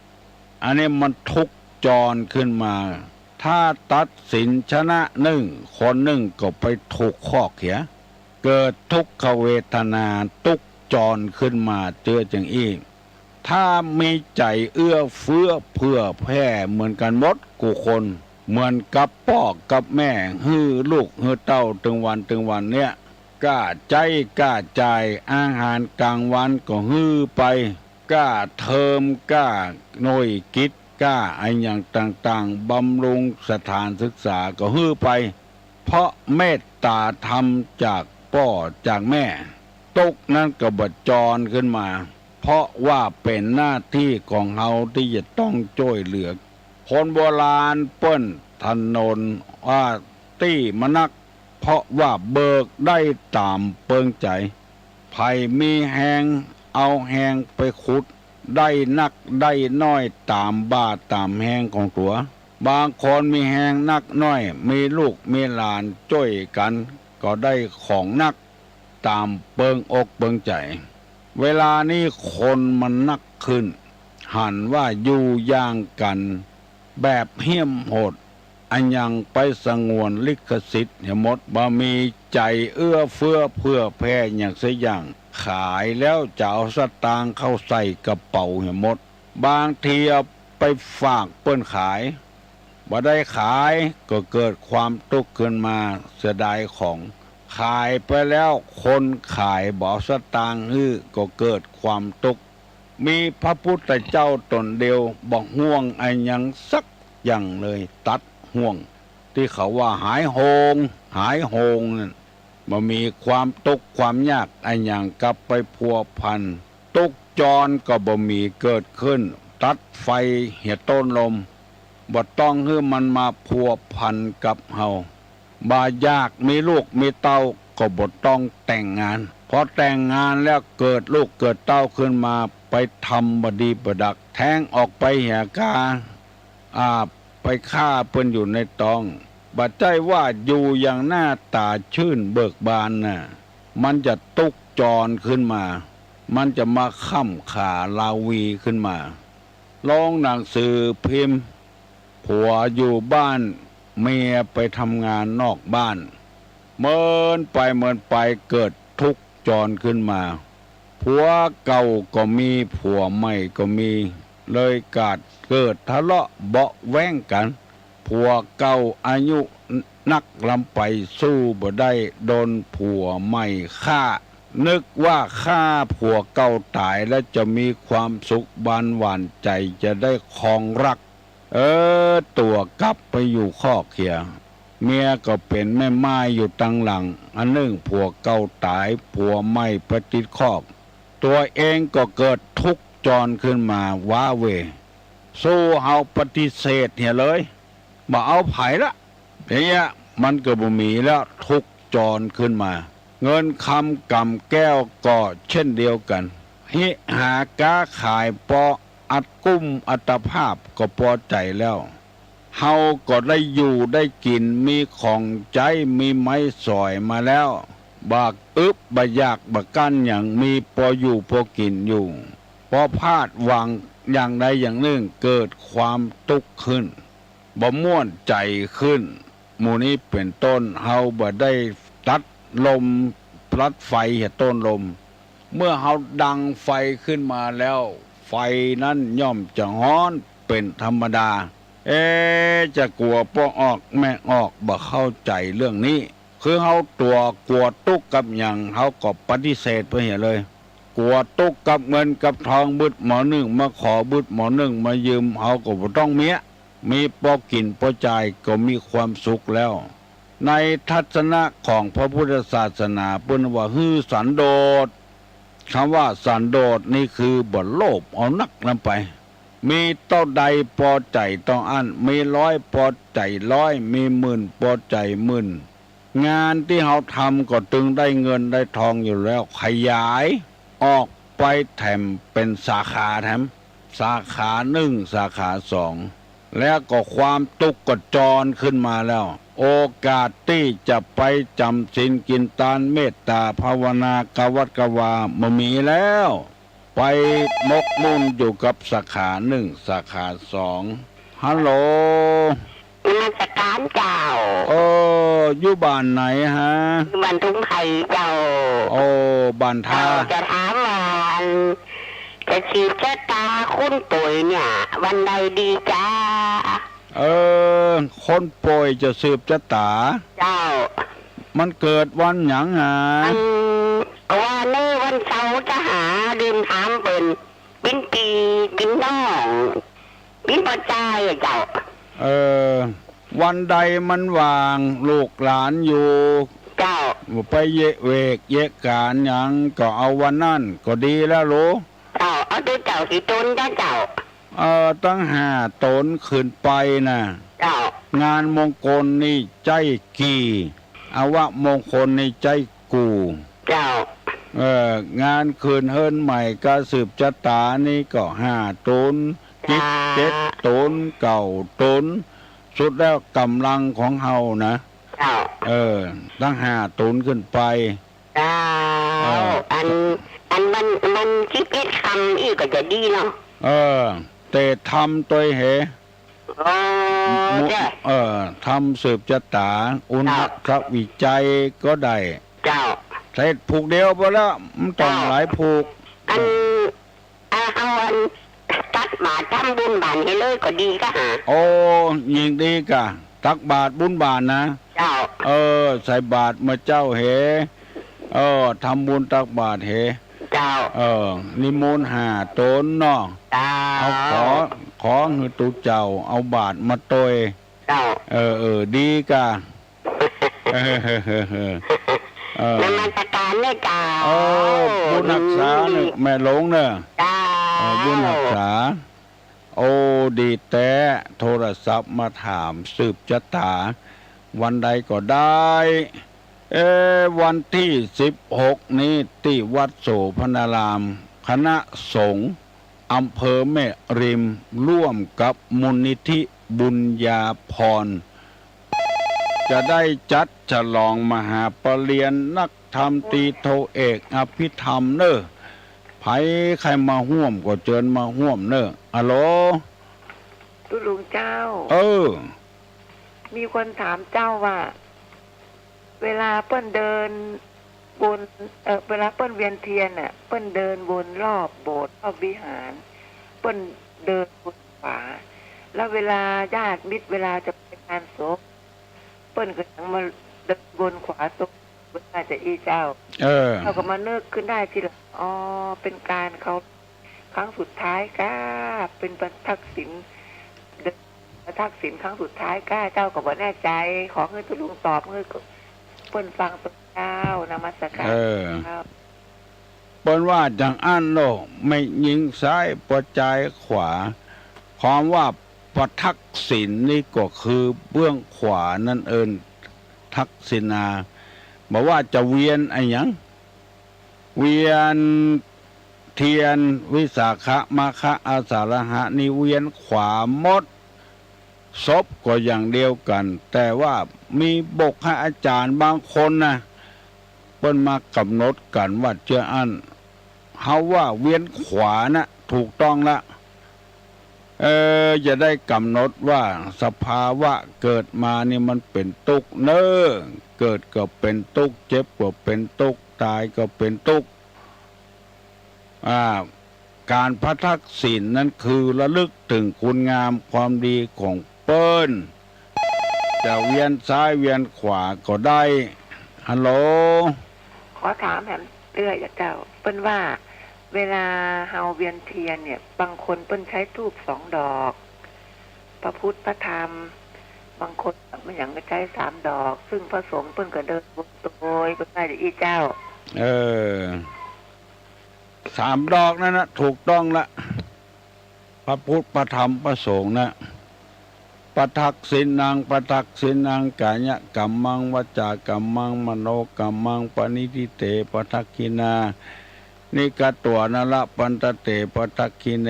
อันนี้มันทุกข์จรขึ้นมาถ้าตัดสินชนะคนหนึ่งก็ไปถูกข้อเขียเกิดทุกขเวทนาทุกข์จรขึ้นมาเจอจังอีกถ้ามีใจเอื้อเฟื้อเพื่อแผ่เหมือนกันหมดกูคนเหมือนกับพ่อกับแม่ฮื้อลูกฮื้อเต้าถึงวันเนี่ย กล้าใจกล้าจ่ายอาหารกลางวันก็ฮื้อไปกล้าเทอมกล้าหน่วยกิจกล้าไอ้อย่างต่างๆบำรุงสถานศึกษาก็ฮื้อไปเพราะเมตตาธรรมจากพ่อจากแม่ตกนั้นก็บัดจรขึ้นมาเพราะว่าเป็นหน้าที่ของเฮาที่จะต้องช่วยเหลือคนโบราณเปิ้นถนนว่าตี้มนักเพราะว่าเบิกได้ตามเปิงใจไผมีแหงเอาแหงไปขุดได้นักได้น้อยตามบ้าตามแหงของตัวบางคนมีแหงนักน้อยมีลูกมีหลานช่วยกันก็ได้ของนักตามเปิงอกเปิงใจเวลานี้คนมันนักขึ้นหันว่าอยู่ย่างกันแบบเหี้ยมโหดอันยังไปสงวนลิขสิทธิ์หมดบ่มีใจเอื้อเฟื้อเพื่อแผ่อย่างเสียอย่างขายแล้วจะเอาสตางค์เข้าใส่กระเป๋าหมดบางทีเอาไปฝากเปิ้นขายบ่ได้ขายก็เกิดความทุกข์ขึ้นมาเสียดายของขายไปแล้วคนขายบ่สตางค์ก็เกิดความทุกข์มีพระพุทธเจ้าตนเดียวบอกห่วงไอ้ยังสักอย่างเลยตัดห่วงที่เขาว่าหายโหงนั่นบ่มีความทุกข์ความยากไอ้ยังกลับไปพัวพันทุกจรก็บ่มีเกิดขึ้นตัดไฟเหี่ยต้นลมบ่ต้องให้มันมาพัวพันกับเฮาบ่อยากมีลูกมีเต้าก็บ่ต้องแต่งงานพอแต่งงานแล้วเกิดลูกเกิดเต้าขึ้นมาไปทำบดีประดักแท้งออกไปเหี่ยกาไปฆ่าเพิ่นอยู่ในตองบัดใจว่าอยู่อย่างหน้าตาชื่นเบิกบานน่ะมันจะตุกจรขึ้นมามันจะมาค่ำขาลาวีขึ้นมาลงหนังสือพิมพ์ผัวอยู่บ้านเมียไปทำงานนอกบ้านเมินไปเกิดทุกข์จรขึ้นมาผัวเก่าก็มีผัวใหม่ก็มีเลยเกิดทะเลาะเบาะแว้งกันผัวเก่าอายุนักลำไปสู้บ่ได้โดนผัวใหม่ฆ่านึกว่าฆ่าผัวเก่าตายแล้วจะมีความสุขบานหวานใจจะได้ครองรักตัวกลับไปอยู่คอกเขียเมียก็เป็นแม่ไม้อยู่ตั้งหลังอันหนึ่งผัวเก่าตายผัวใหม่ประติดคอกตัวเองก็เกิดทุกข์จรขึ้นมาว้าเวสู้เฮาปฏิเสธเหี่ยเลยบ่เอาไผละอย่างเงี้ยมันก็บ่มีแล้วทุกข์จรขึ้นมาเงินคำกำแก้วก็เช่นเดียวกันหิหาก้าขายปออัดกุ้มอัตภาพก็พอใจแล้วเฮาก็ได้อยู่ได้กินมีของใจมีไม้สอยมาแล้วบากบะยากบะกั้นอย่างมีพออยู่พอกินอยู่พอพลาดหวังอย่างใดอย่างหนึ่งเกิดความทุกข์ขึ้นบ่ม่วนใจขึ้นหมู่นี้เป็นต้นเฮาบ่ได้ตัดลมพลัดไฟต้นลมเมื่อเฮาดังไฟขึ้นมาแล้วไฟนั้นย่อมจะฮ้อนเป็นธรรมดาจะกลัวป้อออกแม่ออกบ่เข้าใจเรื่องนี้คือเฮาตัวกลัวตุกกับหยังเฮาก็ปฏิเสธไปเหี่ยเลยกลัวตุกกับเงินกับทองบึดหมอหนึ่งมาขอบึดหมอหนึ่งมายืมเฮาก็บ่ต้องเมียมีพอกินพอจ่ายก็มีความสุขแล้วในทัศนะของพระพุทธศาสนาเปิ้นว่าฮือสันโดษคำว่าสันโดษนี่คือบ่โลภเอานักนำไปมีเท่าใดพอใจต้องอันมีร้อยพอใจร้อยมีหมื่นพอใจหมื่นงานที่เราทำก็ตึงได้เงินได้ทองอยู่แล้วขยายออกไปแถมเป็นสาขาแถมสาขาหนึ่งสาขาสองแล้วก็ความทุกข์ก็จรขึ้นมาแล้วโอกาสที่จะไปจำศีลกินทานเมตตาภาวนากวัดกวาไม่มีแล้วไปมกมุ่นอยู่กับสาขาหนึ่งสาขาสองฮัลโหลนมัสการเจ้าอยู่บ้านไหนฮะบ้านทุ่งไข่เจ้าบ้านท่าจะถามว่าจะสืบชะตาคุณป่วยเนี่ยวันใดดีจ้าคนป่วยจะสืบชะตาเจ้า มันเกิดวันหยังหา ก็ว่าในวันเสาร์จะหาดื่มถามเปิ่นเป็นปีเป็นน้องเป็นปัจจัยเจ้า วันใดมันว่างลูกหลานอยู่ เจ้า ไปเยะเวกเยะการหยังก็เอาวันนั่นก็ดีแล้วรู้ เจ้าเอาตัวเจ้าสิตนจ้าเจ้า ตั้ง5 ตนขึ้นไปนะ เจ้าง านมงคลนี่ใจกี่อาวะมงคลนี่ใจกู เจ้าง านคืนเฮิรนใหม่ก็สืบชะตานี่ก็5 ตน7 ตน9 ตนสุดแล้วกำลังของเฮานะ เจ้า ตั้ง5 ตนขึ้นไป เจ้าอันมันคิดคำอีกก็จะดีเนาะ แต่ทำตัวเห โอ้เจ้า ทำสืบชะตาอุณควิจัยก็ได้ เจ้า ใช้ผูกเดียวพอแล้วมันต้องหลายผูก เอาตักบาตรทำบุญบานให้เลยก็ดีก็หา โอ้ยิงดีกะตักบาทบุญบานนะ เจ้า ใส่บาทมาเจ้าเหทำบุญตักบาทเห เจ้า นิมนต์5 ตนเนาะ เจ้า เอาขอให้ตุเจ้าเอาบาทมาตย เจ้า ดีกะ นมัสการเนี่ยเจ้า บุญรักษาเนี่ยแม่หลงเนี่ย เจ้า บุญรักษาโอ้ดีแต่โทรศัพท์มาถามสืบชะตาวันใดก็ได้วันที่16นี้ที่วัดโสพนารามคณะสงฆ์อำเภอแม่ริมร่วมกับมูลนิธิบุญญาพรจะได้จัดฉลองมหาปรริญญานักธรรมตรีโทเอกอภิธรรมเนอะไผใครมาห่วมก็เชิญมาห่วมเนอะฮัลโหล ตุลุงเจ้า มีคนถามเจ้าว่า เวลาเปิ้นเดินบนเวลาเปิ้นเวียนเทียนน่ะเปิ้นเดินวนรอบโบสถ์รอบวิหารเปิ้นเดินวนขวาแล้วเวลาญาติมิตรเวลาจะไปงานศพเปิ้นก็ยังมาเดินวนขวาตรงเวลาจะอีเจ้าเราก็มานึกขึ้นได้ทีหลังอ๋อเป็นการเขาครั้งสุดท้ายก้าเป็นบรรทักษิณทักษิณครั้งสุดท้ายก้าเจ้าก็บ่แน่ใจขอเงินตุลุงตอบเงินเปิ้นฟังตัวเจ้านมัสการครับ เปิ้นว่าจังอันโลไม่ยิงซ้ายประจายขวาความว่าประทักษิณนี่ก็คือเบื้องขวานั่นทักษิณาบอกว่าจะเวียนไอ้หยังเวียนเทียนวิสาขะมาคะอาสาฬหะนี่เวียนขวาหมดศพก็อย่างเดียวกัน แต่ว่ามีบกให้อาจารย์บางคนนะเปิ้นมากำหนดกันว่าเจ้าอันเฮาว่าเวียนขวานะถูกต้องละจะได้กำหนดว่าสภาวะเกิดมานี่มันเป็นทุกข์เน้อเกิดก็เป็นทุกข์เจ็บก็เป็นทุกข์ตายก็เป็นทุกข์การพระทักษิณนั้นคือระลึกถึงคุณงามความดีของเปิ้นจะเวียนซ้ายเวียนขวาก็ได้ฮัลโหล ขอถามแหมเตื้อยเจ้าเปิ้นว่าเวลาเฮาเวียนเทียนเนี่ยบางคนเปิ้นใช้ธูป2 ดอกพระพุทธพระธรรมบางคนมันอย่างก็ใช้3 ดอกซึ่งพระสงฆ์เปิ้นก็เดินวนโดยก็ได้อีเจ้า3 ดอกนั่นนะถูกต้องละพระพุทธพระธรรมพระสงฆ์นะปทักษิณังกายกัมมังวจากัมมังมโนกัมมังปณิทิเตปทักขินานิกตัวนาละปันตเตปทักขิเน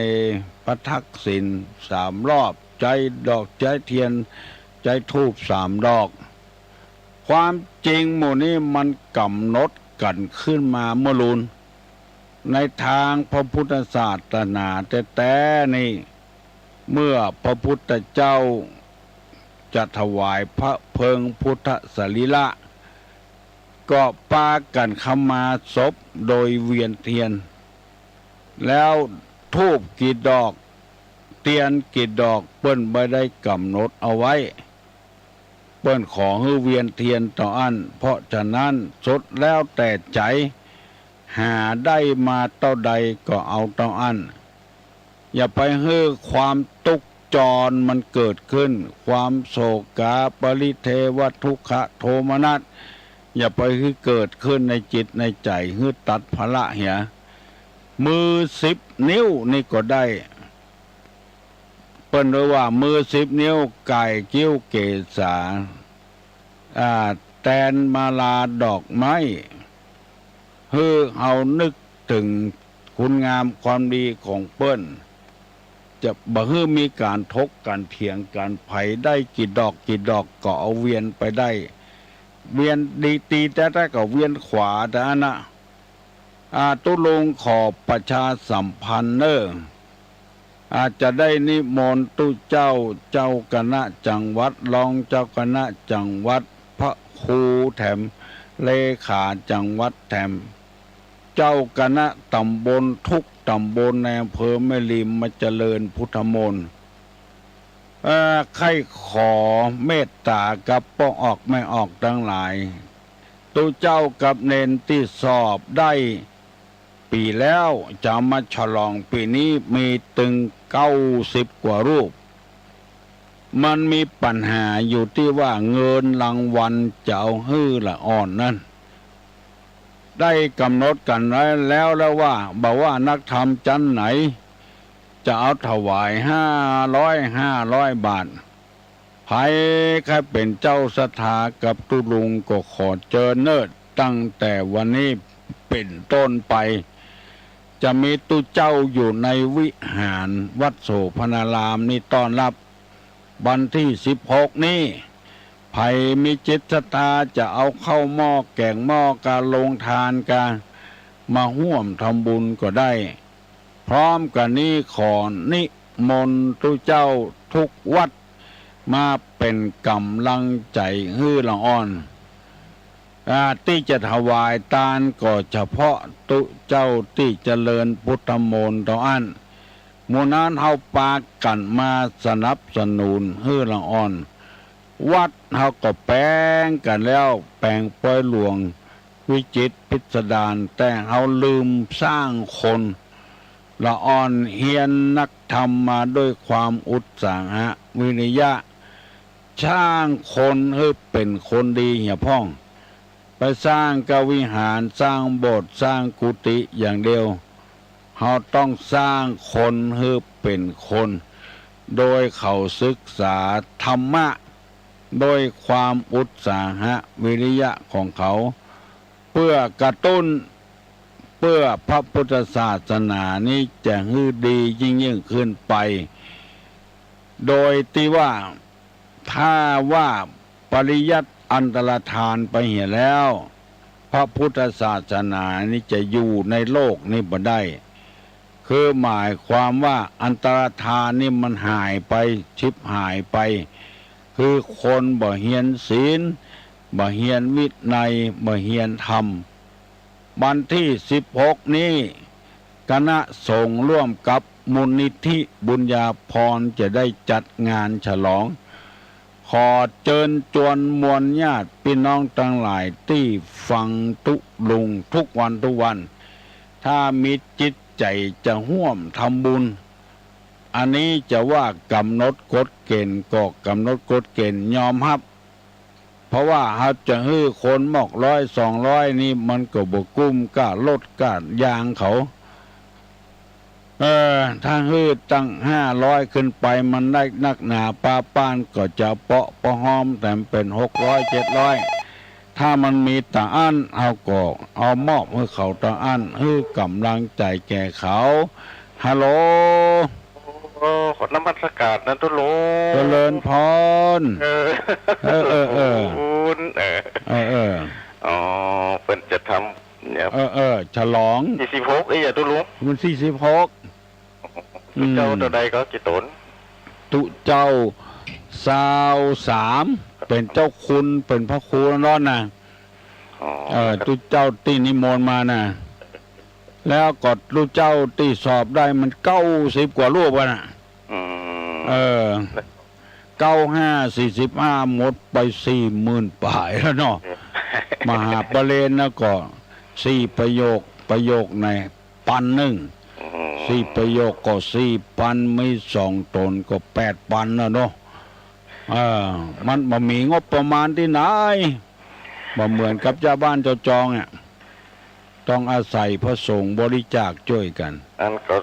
ปทักษิณ3 รอบใจดอกใจเทียนใจธูป3 ดอกความจริงหมู่นี้มันกำหนดกันขึ้นมาเมื่อลุนในทางพระพุทธศาสนาแต่นี่เมื่อพระพุทธเจ้าจะถวายพระเพลิงพุทธสรีระก็ปากันขมาศพโดยเวียนเทียนแล้วธูปกี่ดอกเทียนกี่ดอกเปิ้นไม่ได้กำหนดเอาไว้ เปิ้นขอให้เวียนเทียนต่ออันเพราะฉะนั้นสดแล้วแต่ใจหาได้มาเท่าใดก็เอาเท่าอันอย่าไปให้ความตุกจรมันเกิดขึ้นความโศกาปริเทวทุกขโทมนัสอย่าไปให้เกิดขึ้นในจิตในใจให้ตัดภละเหียมือ10 นิ้วนี่ก็ได้เปิ้นเรียกว่ามือ10 นิ้วไก่กิ้วเกษาแตนมาลาดอกไม้เอานึกถึงคุณงามความดีของเปิ้นจะบ่ฮื้อมีการทกกันเถียงกันไผได้กี่ดอกก็เอาเวียนไปได้เวียนดีตีแต่ก็เวียนขวาแต่นะตุลงขอประชาสัมพันธ์อาจจะได้นิมนต์ตุเจ้าคณะจังหวัดรองเจ้าคณะจังหวัดพระครูแถมเลขาจังหวัดแถมเจ้าคณะตำบลทุกตำบลในอำเภอแม่ริมมาเจริญพุทธมนต์ใครขอเมตตากับป้องออกไม่ออกทั้งหลายตุเจ้ากับเนนที่สอบได้ปีแล้วจะมาฉลองปีนี้มีถึง90 กว่ารูปมันมีปัญหาอยู่ที่ว่าเงินรางวัลจะเอาฮื้อละอ่อนนั่นได้กำหนดกันไว้แล้วว่าบอกว่านักธรรมชั้นไหนจะเอาถวาย500 บาทใครเป็นเจ้าศรัทธากับตุลุงก็ขอเจริญเนิดตั้งแต่วันนี้เป็นต้นไปจะมีตุเจ้าอยู่ในวิหารวัดโสพนารามนี่ต้อนรับวันที่16นี้ไผมีจิตศรัทธาจะเอาเข้าหม้อแกงหม้อการลงทานการมาร่วมทำบุญก็ได้พร้อมกันนี้ขอนิมนต์ตุเจ้าทุกวัดมาเป็นกำลังใจฮื้อละอ่อนที่จะถวายทานก็เฉพาะตุเจ้าที่เจริญพุทธมนต์ต่ออันหมู่นั้นเฮาปากันมาสนับสนุนฮื้อละอ่อนวัดเฮาก็แปลงกันแล้วแปลงปล่อยหลวงวิจิตรพิสดารแต่เฮาลืมสร้างคนละอ่อนเฮียนนักธรรมมาด้วยความอุตสาหะวิริยะช่างคนให้เป็นคนดีเหี่ยพ่องไปสร้างกวิหารสร้างโบสถ์สร้างกุฏิอย่างเดียวเราต้องสร้างคนให้เป็นคนโดยเขาศึกษาธรรมะโดยความอุตสาหะวิริยะของเขาเพื่อกระตุ้นเพื่อพระพุทธศาสนานี้จะฮือดียิ่งขึ้นไปโดยที่ว่าถ้าว่าปริยัติอันตรธานไปเหี่ยแล้วพระพุทธศาสนานี้จะอยู่ในโลกนี้บ่ได้คือหมายความว่าอันตรธานนี่มันหายไปชิบหายไปคือคนบ่เฮียนศีลบ่เฮียนวินัยบ่เฮียนธรรมวันที่16นี้คณะสงฆ์ร่วมกับมูลนิธิบุญญาภรณ์จะได้จัดงานฉลองขอเชิญชวนมวลญาติพี่น้องทั้งหลายที่ฟังตุลุงทุกวันถ้ามีจิตใจจะร่วมทำบุญอันนี้จะว่ากำหนดกฎเกณฑ์ก็กำหนดกฎเกณฑ์ยอมรับเพราะว่าเขาจะฮื้อคนหมอก100-200นี่มันก็บ่กุ้มกล้าลดกล้ายางเขาถ้าฮื้อตั้ง500ขึ้นไปมันได้นักหนาป้าป้านก็จะเปาะปะหอมแต่เป็น600-700ถ้ามันมีตาอั้นเอาก็เอามอบให้เขาตาอั้นฮื้อกำลังใจแก่เขาฮัลโหลขอนมัสการนะตุลุงเจริญพรอ๋อเพิ่นจะทำเนี่ยฉลอง46อย่าตุลุงมัน46ตุเจ้าตัวใดก็กี่ตนตุเจ้า23เป็นเจ้าคุณเป็นพระครูร้อนนะตุเจ้าที่นิมนต์มานะแล้วก็ตุเจ้าที่สอบได้มัน90 กว่ารูปกันน่ะ 95 45หมดไป40,000ป่ายแล้วเนาะ มหาปรเลนนะก็4ประโยคใน1,0004ประโยคก็4,000ไม่2ตนก็8,000แล้วเนาะมันบ่มีงบประมาณที่ไหนบ่เหมือนกับเจ้าบ้านเจ้าจองอ่ะต้องอาศัยพระสงฆ์บริจาคช่วยกันอันก็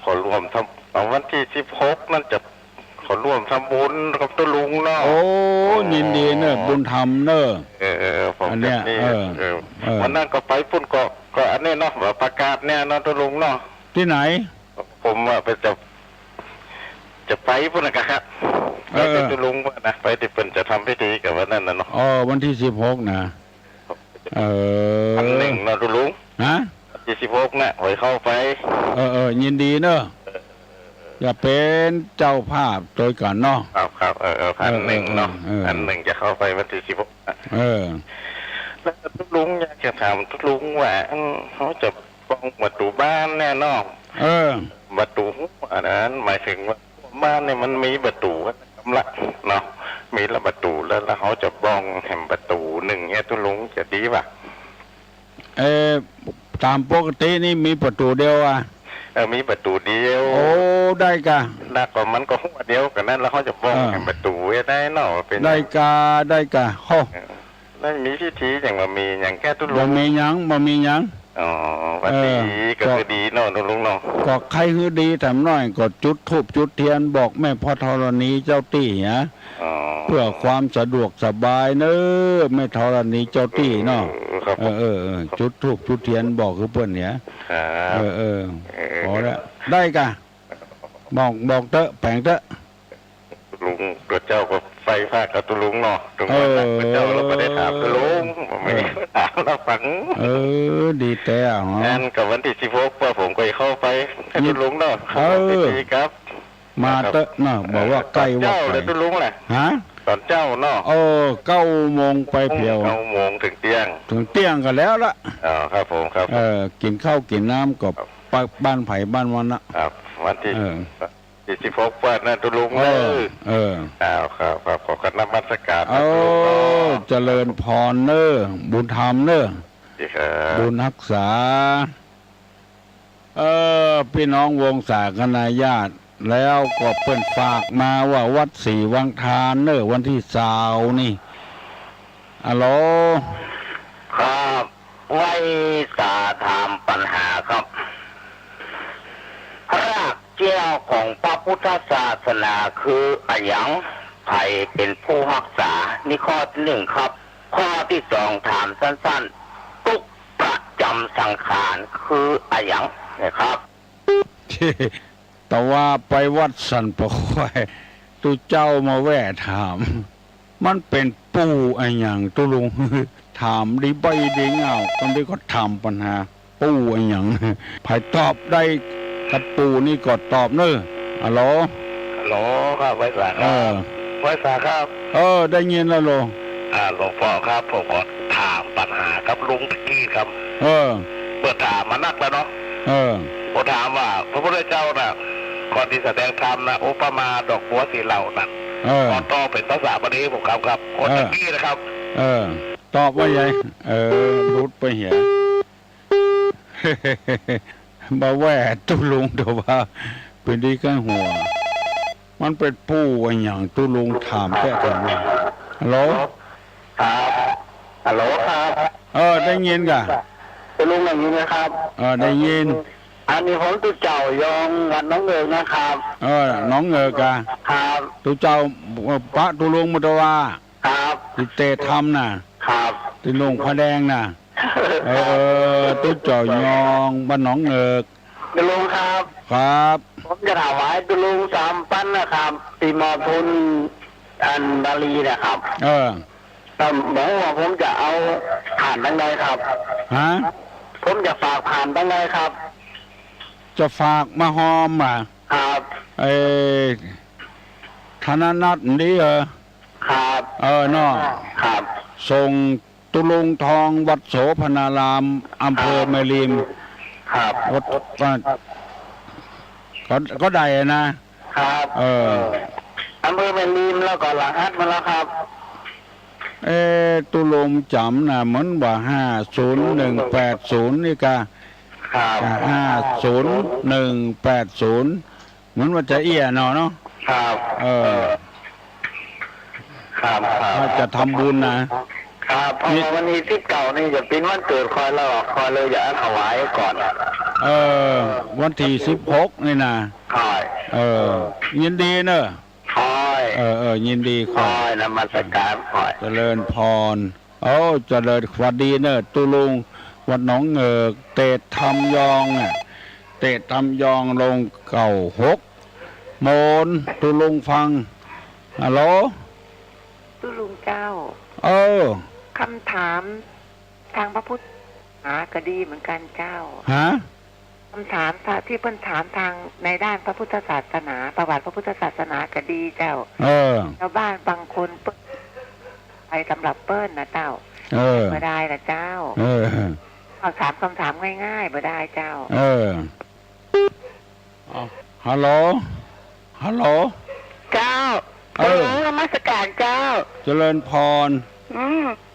ขอรวมทำวันที่16นั่นจะขอร่วมทำบุญกับตุลุงเนาะโอ้ยินดีเนอะบุญธรรมเนอะผมอันเนี้ยวันนั้นก็ไปปุ่นก็อันนี้เนาะแบบประกาศเนี่ยเนาะตุลุงเนาะที่ไหนผมว่าไปจะไปปุ่นนะครับไปตุลุงว่านะไปที่เป็นจะทำพิธีกับวันนั้นนะเนาะวันที่16นะอันหนึ่งเนาะตุลุงนะที่16นะหอยเข้าไปยินดีเนอะอย่าเป็นเจ้าภาพโดยกันเนาะครับอันหนึ่งเนาะอันหนึ่งจะเข้าไปวันที่16แล้วทุลุงอยากจะถามทุลุงว่าเขาจะป้องประตูบ้านแน่นอนประตูอันนั้นหมายถึงว่าบ้านเนี่ยมันมีประตูกำลังเนาะมีละประตูแล้วเขาจะบ้องแห่งประตูหนึ่งเนี่ยทุลุงจะดีป่ะตามปกตินี่มีประตูเดียวมีประตูเดียวโอ้ได้กะแล้วก็มันก็หัวเดียวกันนั้นแล้วเขาจะบ้องแห่งประตูได้เนาะเป็นได้กะโหแล้วมีพิธีอย่างมามีอย่างแค่ทุลุงบ่มีหยังวันดีก็คือดีเนาะทุลุงเนาะก็ใครคือดีแต่น้อยก็จุดธูปจุดเทียนบอกแม่พ่อธรณีเจ้าตี้ฮะเพื่อความสะดวกสบายเนอะแม่ธรณีเจ้าตี้เนาะจุดธูปจุดเทียนบอกคือเปิ้นเนี่ยพอแล้วได้กะบอกเตอะแผงเตอะลุงพระเจ้าก็ไฟฟ้ากับตุลุงเนาะตรงนั้นพระเจ้าเราไม่ได้ถามตุลุงไม่ได้ถามเราฟังดีแต่นั่นกับวันที่16ว่าผมก็เข้าไปให้ตุลุงเนาะดีครับมาเตอะเนาะบอกว่าใกล้ว่าเจ้าเลยตุลุงแหละตอนเจ้าเนาะ9 โมงไปเพียว9 โมงถึงเตียงกันแล้วละครับผมครับกินข้าวกินน้ำกับบ้านไผ่บ้านวันนะครับวันที่16ว่านั่นตุลุงครับขอคณะมัสการเจริญพรเนอบุญธรรมเนอบุญรักษาพี่น้องวงศาคณาญาติแล้วก็เปิ้นฝากมาว่าวัดศรีวังทานเนอวันที่20นี่ฮัลโหลครับไว้สาถามปัญหาครับรากเจ้าของพระพุทธศาสนาคืออะไรอย่างใครเป็นผู้รักษานี่ข้อที่1ครับข้อที่2ถามสั้นๆทุกประจำสังขารคืออะไรอย่างนะครับแต่ว่าไปวัดสันปะควายตุเจ้ามาแว่ถามมันเป็นปู่อะไรอย่างตุลุงถามดีใบดีเงาตอนนี้ก็ถามปัญหาปู่อะไรอย่างไผ่ตอบได้กับปู่นี่ก็ตอบเนอะฮัลโหลครับไว้สาครับไว้สาครับได้ยินแล้วโลหลวงพ่อครับผมขอถามปัญหากับลุงตะกี้ครับเปิดถามมานักแล้วเนาะผมถามว่าพระพุทธเจ้าน่ะก่อนที่แสดงธรรมนะอุปมาดอกบัวสีเหล่านั้นก่อนต่อเป็นภาษาบาลีผมครับคนตะกี้นะครับตอบว่าไงรุดไปเหี้ยมาแว่ตุลุงเดี๋ยวว่าเป็นดีกันหัวมันเป็นปู่อะไรอย่างตุลุงถามแค่ตรงนี้ฮัลโหลครับได้ยินกะตุลุงได้ยินนะครับได้ยินอันนี้ผมตุเจ้ายองวัดน้องเอ๋นะครับน้องเอ๋กะครับตุเจ้าพระตุลุงมุตวาครับติเตธรรมน่ะครับติลุงพระแดงน่ะตุเจ้ายองบ้านน้องเอ๋กตุลุงครับผมจะถวายตุลุง3 ปั้นนะครับตีมอพุนอันบาลีนะครับแต่บอกว่าผมจะเอาผ่านตั้งใดครับผมจะฝากผ่านตั้งใดครับจะฝากมาหอมครับธนนัทนี่ครับเนาะครับส่งตุลุงทองวัดโสพนารามอำเภอแม่ริมครับก็ได้นะครับ อำเภอแม่ริมแล้วก็รหัสมาแล้วครับ ตุลงจำนะเหมือนว่า50-180นี่กะ ครับ 50-180เหมือนว่าจะเอี้ยเนาะ ครับ ครับ ถ้าจะทำบุญนะครับเพราะว่าวันนี้19นี่จะเป็นวันเกิดคอยแล้วคอยเลยอยากถวายก่อน วันที่16นี่นะยินดีเนอะยินดีคอยนมัสการคอยเจริญพรเจริญสวัสดีเนอะตุลุงวัดหนองเงกเตะทำยองเตะทำยองลงเก่า6โมนตุลุงฟังฮัลโหลตุลุงเจ้าคำถามทางพระพุทธศาสนาก็ดีเหมือนกันเจ้าคำถามที่เพิ่นถามทางในด้านพระพุทธศาสนาประวัติพระพุทธศาสนาก็ดีเจ้าชาวบ้านบางคนไปสำหรับเปิ้ลนะเจ้าบ่ได้ละเจ้าถามคำถามง่ายๆบ่ได้เจ้าฮัลโหลเจ้านมัสการเจ้าเจริญพร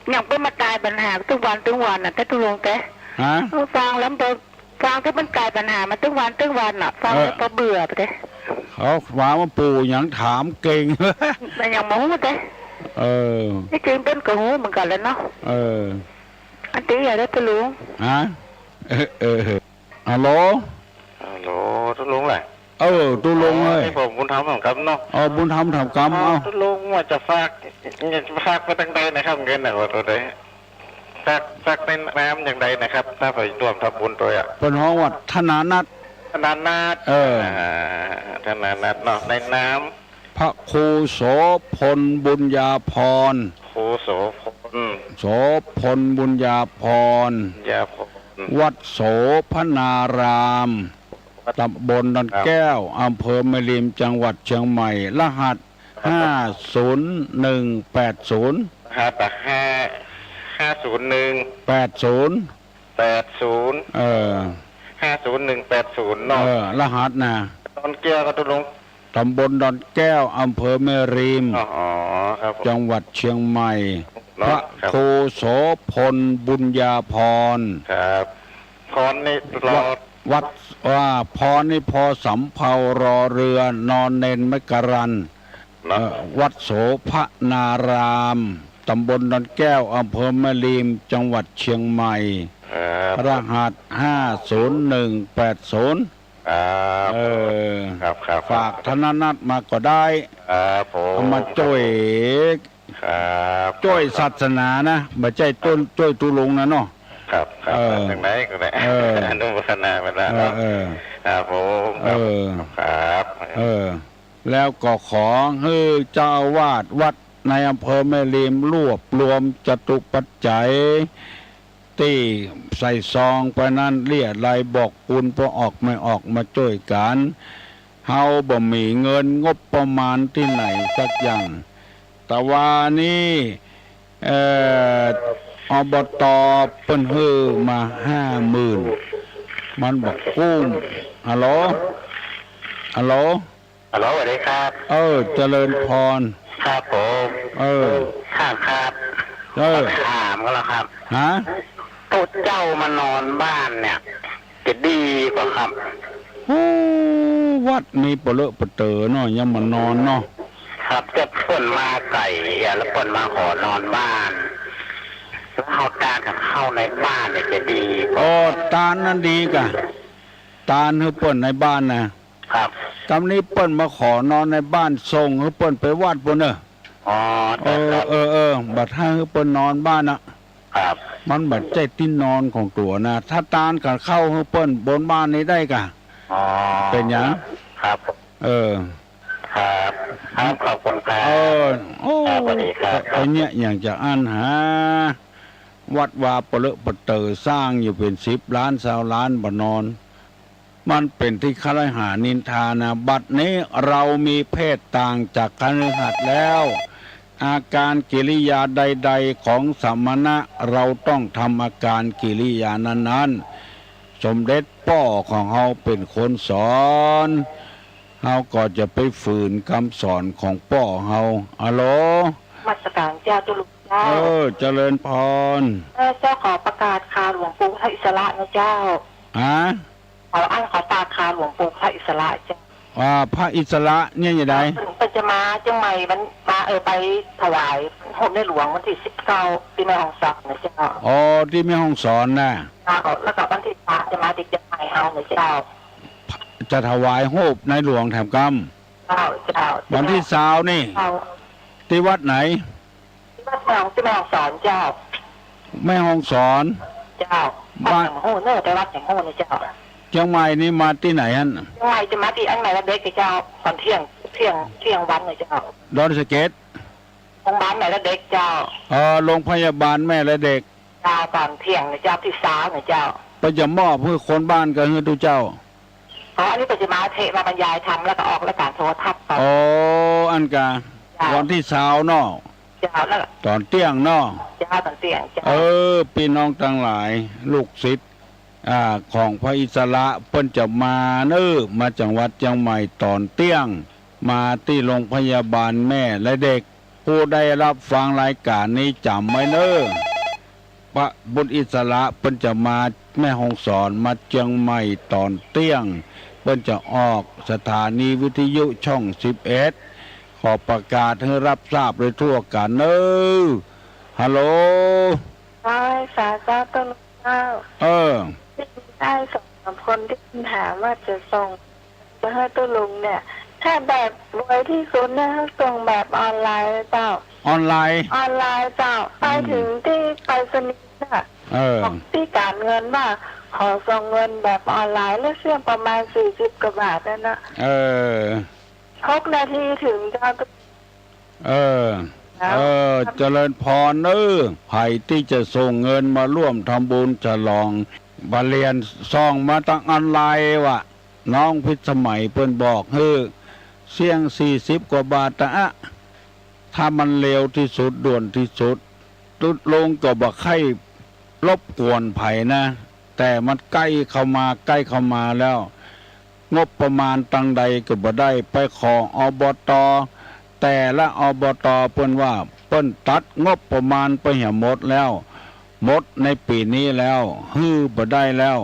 อย่างเปิ้ลมากายปัญหาทุกวันน่ะแต่ตุลงแต่ฟังแล้วฟังที่มันกลายปัญหามาทุกวันน่ะฟังแล้วก็เบื่อไปเลยเขาว่ามาปู่อย่างถามเก่งแต่อย่างมูเลยที่จริงเป็นกระหูเหมือนกันแล้วเนาะอันตีอย่าได้ไปลุงฮัลโหลทุลุงแหละตุลุงเลยผมบุญธรรมทำกรรมเนาะบุญธรรมทำกรรมตุลุงว่าจะฝากไปตั้งใดนะครับเงินน่ะว่าตัวใดฝากในน้ำอย่างใดนะครับถ้าไปร่วมทำบุญตัวเป็นห้องวัดธนานัทธนานัทเนาะในน้ำพระครูโสพลบุญญาพรครูโสพลบุญญาพรวัดโสพนารามตำบลดอนแก้วอำเภอแม่ริมจังหวัดเชียงใหม่รหัส50180รหัส50180 50180เนาะรหัสดอนแก้วก็ตุลงตำบลดอนแก้วอำเภอแม่ริมจังหวัดเชียงใหม่พระครูโสพลบุญญาพรครับพรนี่วัดว่าพรนี่พอสำเภารอเรือนอนเนนมกรันวัดโสพนารามตำบลดอนแก้วอำเภอแม่ริมจังหวัดเชียงใหม่รหัส50180ครับฝากธนนัทมาก็ได้เอามาช่วยศาสนานะไม่ใช่ช่วยตุลงนะเนาะครับจากไหนก็ได้อนุโมทนาไปแล้วครับผมครับแล้วก็ขอให้เจ้าวาดวัดในอำเภอแม่ริมรวบรวมจตุปัจจัยที่ใส่ซองไปนั้นเรียรายบอกปุณพอออกไม่ออกมาช่วยกันเฮาบ่มีเงินงบประมาณที่ไหนสักอย่างแต่ว่านี่อบต.เปิ้นฮื้อมา50,000มันบอกกุ้มฮัลโหลสวัสดีครับเจริญพรครับผมครับถามก็แล้วครับตุ๊ดเจ้ามานอนบ้านเนี่ยจะดีกว่าครับวัดมีเปลือกเปเตอเนาะยังมานอนเนาะครับจะป่นมาไก่แล้วป่นมาขอนอนบ้านแล้วเอาตากับเข้าในบ้านเนี่ยจะดีตานั่นดีกะตาให้เปิ้นในบ้านนะครับตอนนี้เปิ้นมาขอนอนในบ้านส่งให้เปิ้นไปวัดปุ่นบัดให้เปิ้นนอนบ้านครับมันบัดใจติ้นนอนของตัวนะถ้าตากับเข้าให้เปิ้นบนบ้านนี้ได้กะเป็นหยังครับครับขอบคุณครับสวัสดีครับไอ้เนี่ยอย่างจะอ่านหาวัดวาเปลือกเปเตอสร้างอยู่เป็น10 ล้าน20 ล้านบ่นอนมันเป็นที่คฤหาสน์นินทานะบัดนี้เรามีเพศต่างจากคฤหัสถ์แล้วอาการกิริยาใดๆของสมณะเราต้องทำอาการกิริยานั้นๆสมเด็จพ่อของเราเป็นคนสอน เฮาก็จะไปฝืนคำสอนของพ่อเฮาอะโหลมัสการเจ้าตุลุงเจ้าเจริญพรเจ้าขอประกาศคาหลวงปู่พระอิสระนะเจ้าขออ้างขอตาคาหลวงปู่พระอิสระเจ้าพระอิสระเนี่ยยังไงเป็นจะมาจังใหม่มันมาไปถวายโฮมในหลวงวันที่19ที่แม่ฮ่องสอนนะเจ้าที่แม่ฮ่องสอนนะแล้วก็วันที่3จะมาติดจังใหม่เฮานะเจ้าจะถวายโฮมในหลวงแถมกำเจ้าวันที่20นี่ที่วัดไหนที่วัดแม่ฮ่องสอนเจ้าแม่ฮ่องสอนเจ้าบ้านโฮเนอร์ไปวัดแห่งโฮนะเจ้าเชียงใหม่นี่มาที่ไหนฮะเชียงใหม่จะมาที่อันไหนละเด็กเจ้าตอนเที่ยงวันเลยเจ้าดอนสะเก็ดโรงพยาบาลไหนละเด็กเจ้าโรงพยาบาลแม่และเด็กเจ้าตอนเที่ยงเจ้าที่3เนี่ยเจ้าไปจะมอบเพื่อคนบ้านกันให้ดูเจ้าอันนี้ปัจจุบันเทมาบรรยายทำแล้วก็ออกรายการโทรทัศน์อันกาวันที่20เนาะแล้วตอนเที่ยงเนาะตอนเที่ยงพี่น้องทั้งหลายลูกศิษย์ของพระอิสระเปิ้นจะมามาจังหวัดเชียงใหม่ตอนเที่ยงมาที่โรงพยาบาลแม่และเด็กผู้ได้รับฟังรายการนี้จำไว้พระบุตรอิสระเปิ้นจะมาแม่ฮ่องสอนมาเชียงใหม่ตอนเที่ยงเปิ้นจะออกสถานีวิทยุช่อง11ขอประกาศให้รับทราบโดยทั่วกันฮัลโหลสาธุต้นข้าวได้2-3คนที่ถามว่าจะส่งจะให้ตุลุงเนี่ยถ้าแบบรวยที่สุดเนี่ยส่งแบบออนไลน์เจ้าออนไลน์เจ้าไปถึงที่ไปรษณีย์น่ะที่การเงินว่าขอส่งเงินแบบออนไลน์แล้วเชื่อประมาณ40 กว่าบาทนั่นนะ6 นาทีถึงเจ้าเจริญพรไผ่ที่จะส่งเงินมาร่วมทำบุญฉลองบาเรียนซองมาตั้งออนไลน์วะน้องพิสมัยเพิ่นบอกเสี่ยง40 กว่าบาทถ้ามันเร็วที่สุดด่วนที่สุดตุดลงก็บ่ใครรบกวนไผ่นะแต่มันใกล้เข้ามาแล้วงบประมาณตังใดก็บ่ได้ไปขออบต.แต่ละอบต.เพิ่นว่าเพิ่นตัดงบประมาณไปหมดแล้วหมดในปีนี้แล้วบ่ได้แล้ว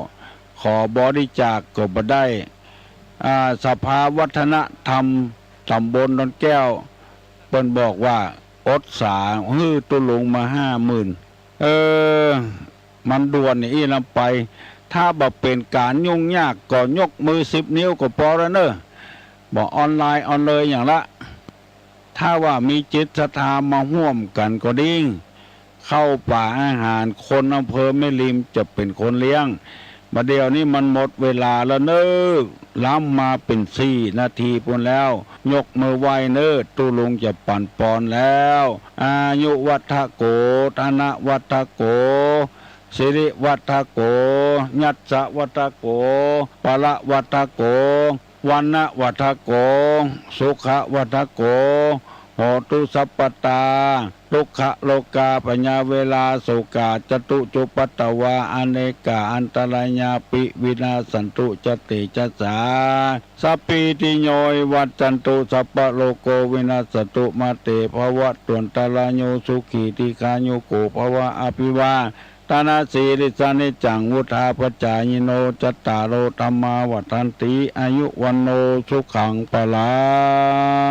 ขอบริจาคก็บ่ได้สภาวัฒนธรรมตำบลดอนแก้วเพิ่นบอกว่าอดสาตุลงมา50,000มันด่วนนี่นำไปถ้าบ่เป็นการยุ่งยากก็ยกมือ10 นิ้วก็พอแล้วบอกออนไลน์เลยอย่างละถ้าว่ามีจิตศรัทธามาร่วมกันก็ดีเข้าป่าอาหารคนอำเภอแม่ริมจะเป็นคนเลี้ยงมาเดี๋ยวนี้มันหมดเวลาแล้วล้ำมาเป็น4 นาทีพุ่นแล้วยกมือไหว้ตุลุงจะปั่นปอนแล้วอายุวัฒโกธนวัฒโกสิริวัฒโกยัสสะวัฒโกปะละวัฒโกวันนะวัฒโกสุขะวัฒโกโหตุสัพปตาทุกขโลกาปัญญาเวลาโสกาจตุจุปัตตวาอเนกาอันตรายาปิวินาสันตุจติจัสสาสัพพิติโยวัจจันตุสัพพโลโกวินาสตุมาเตภวะตุนตรายโยสุขีติกาโยโกภวะอภิวาตานาสีริสานิจังวุธาปจายโนจัตตารโรธรรมาวัฏันติอายุวันโนสุขังปะลัง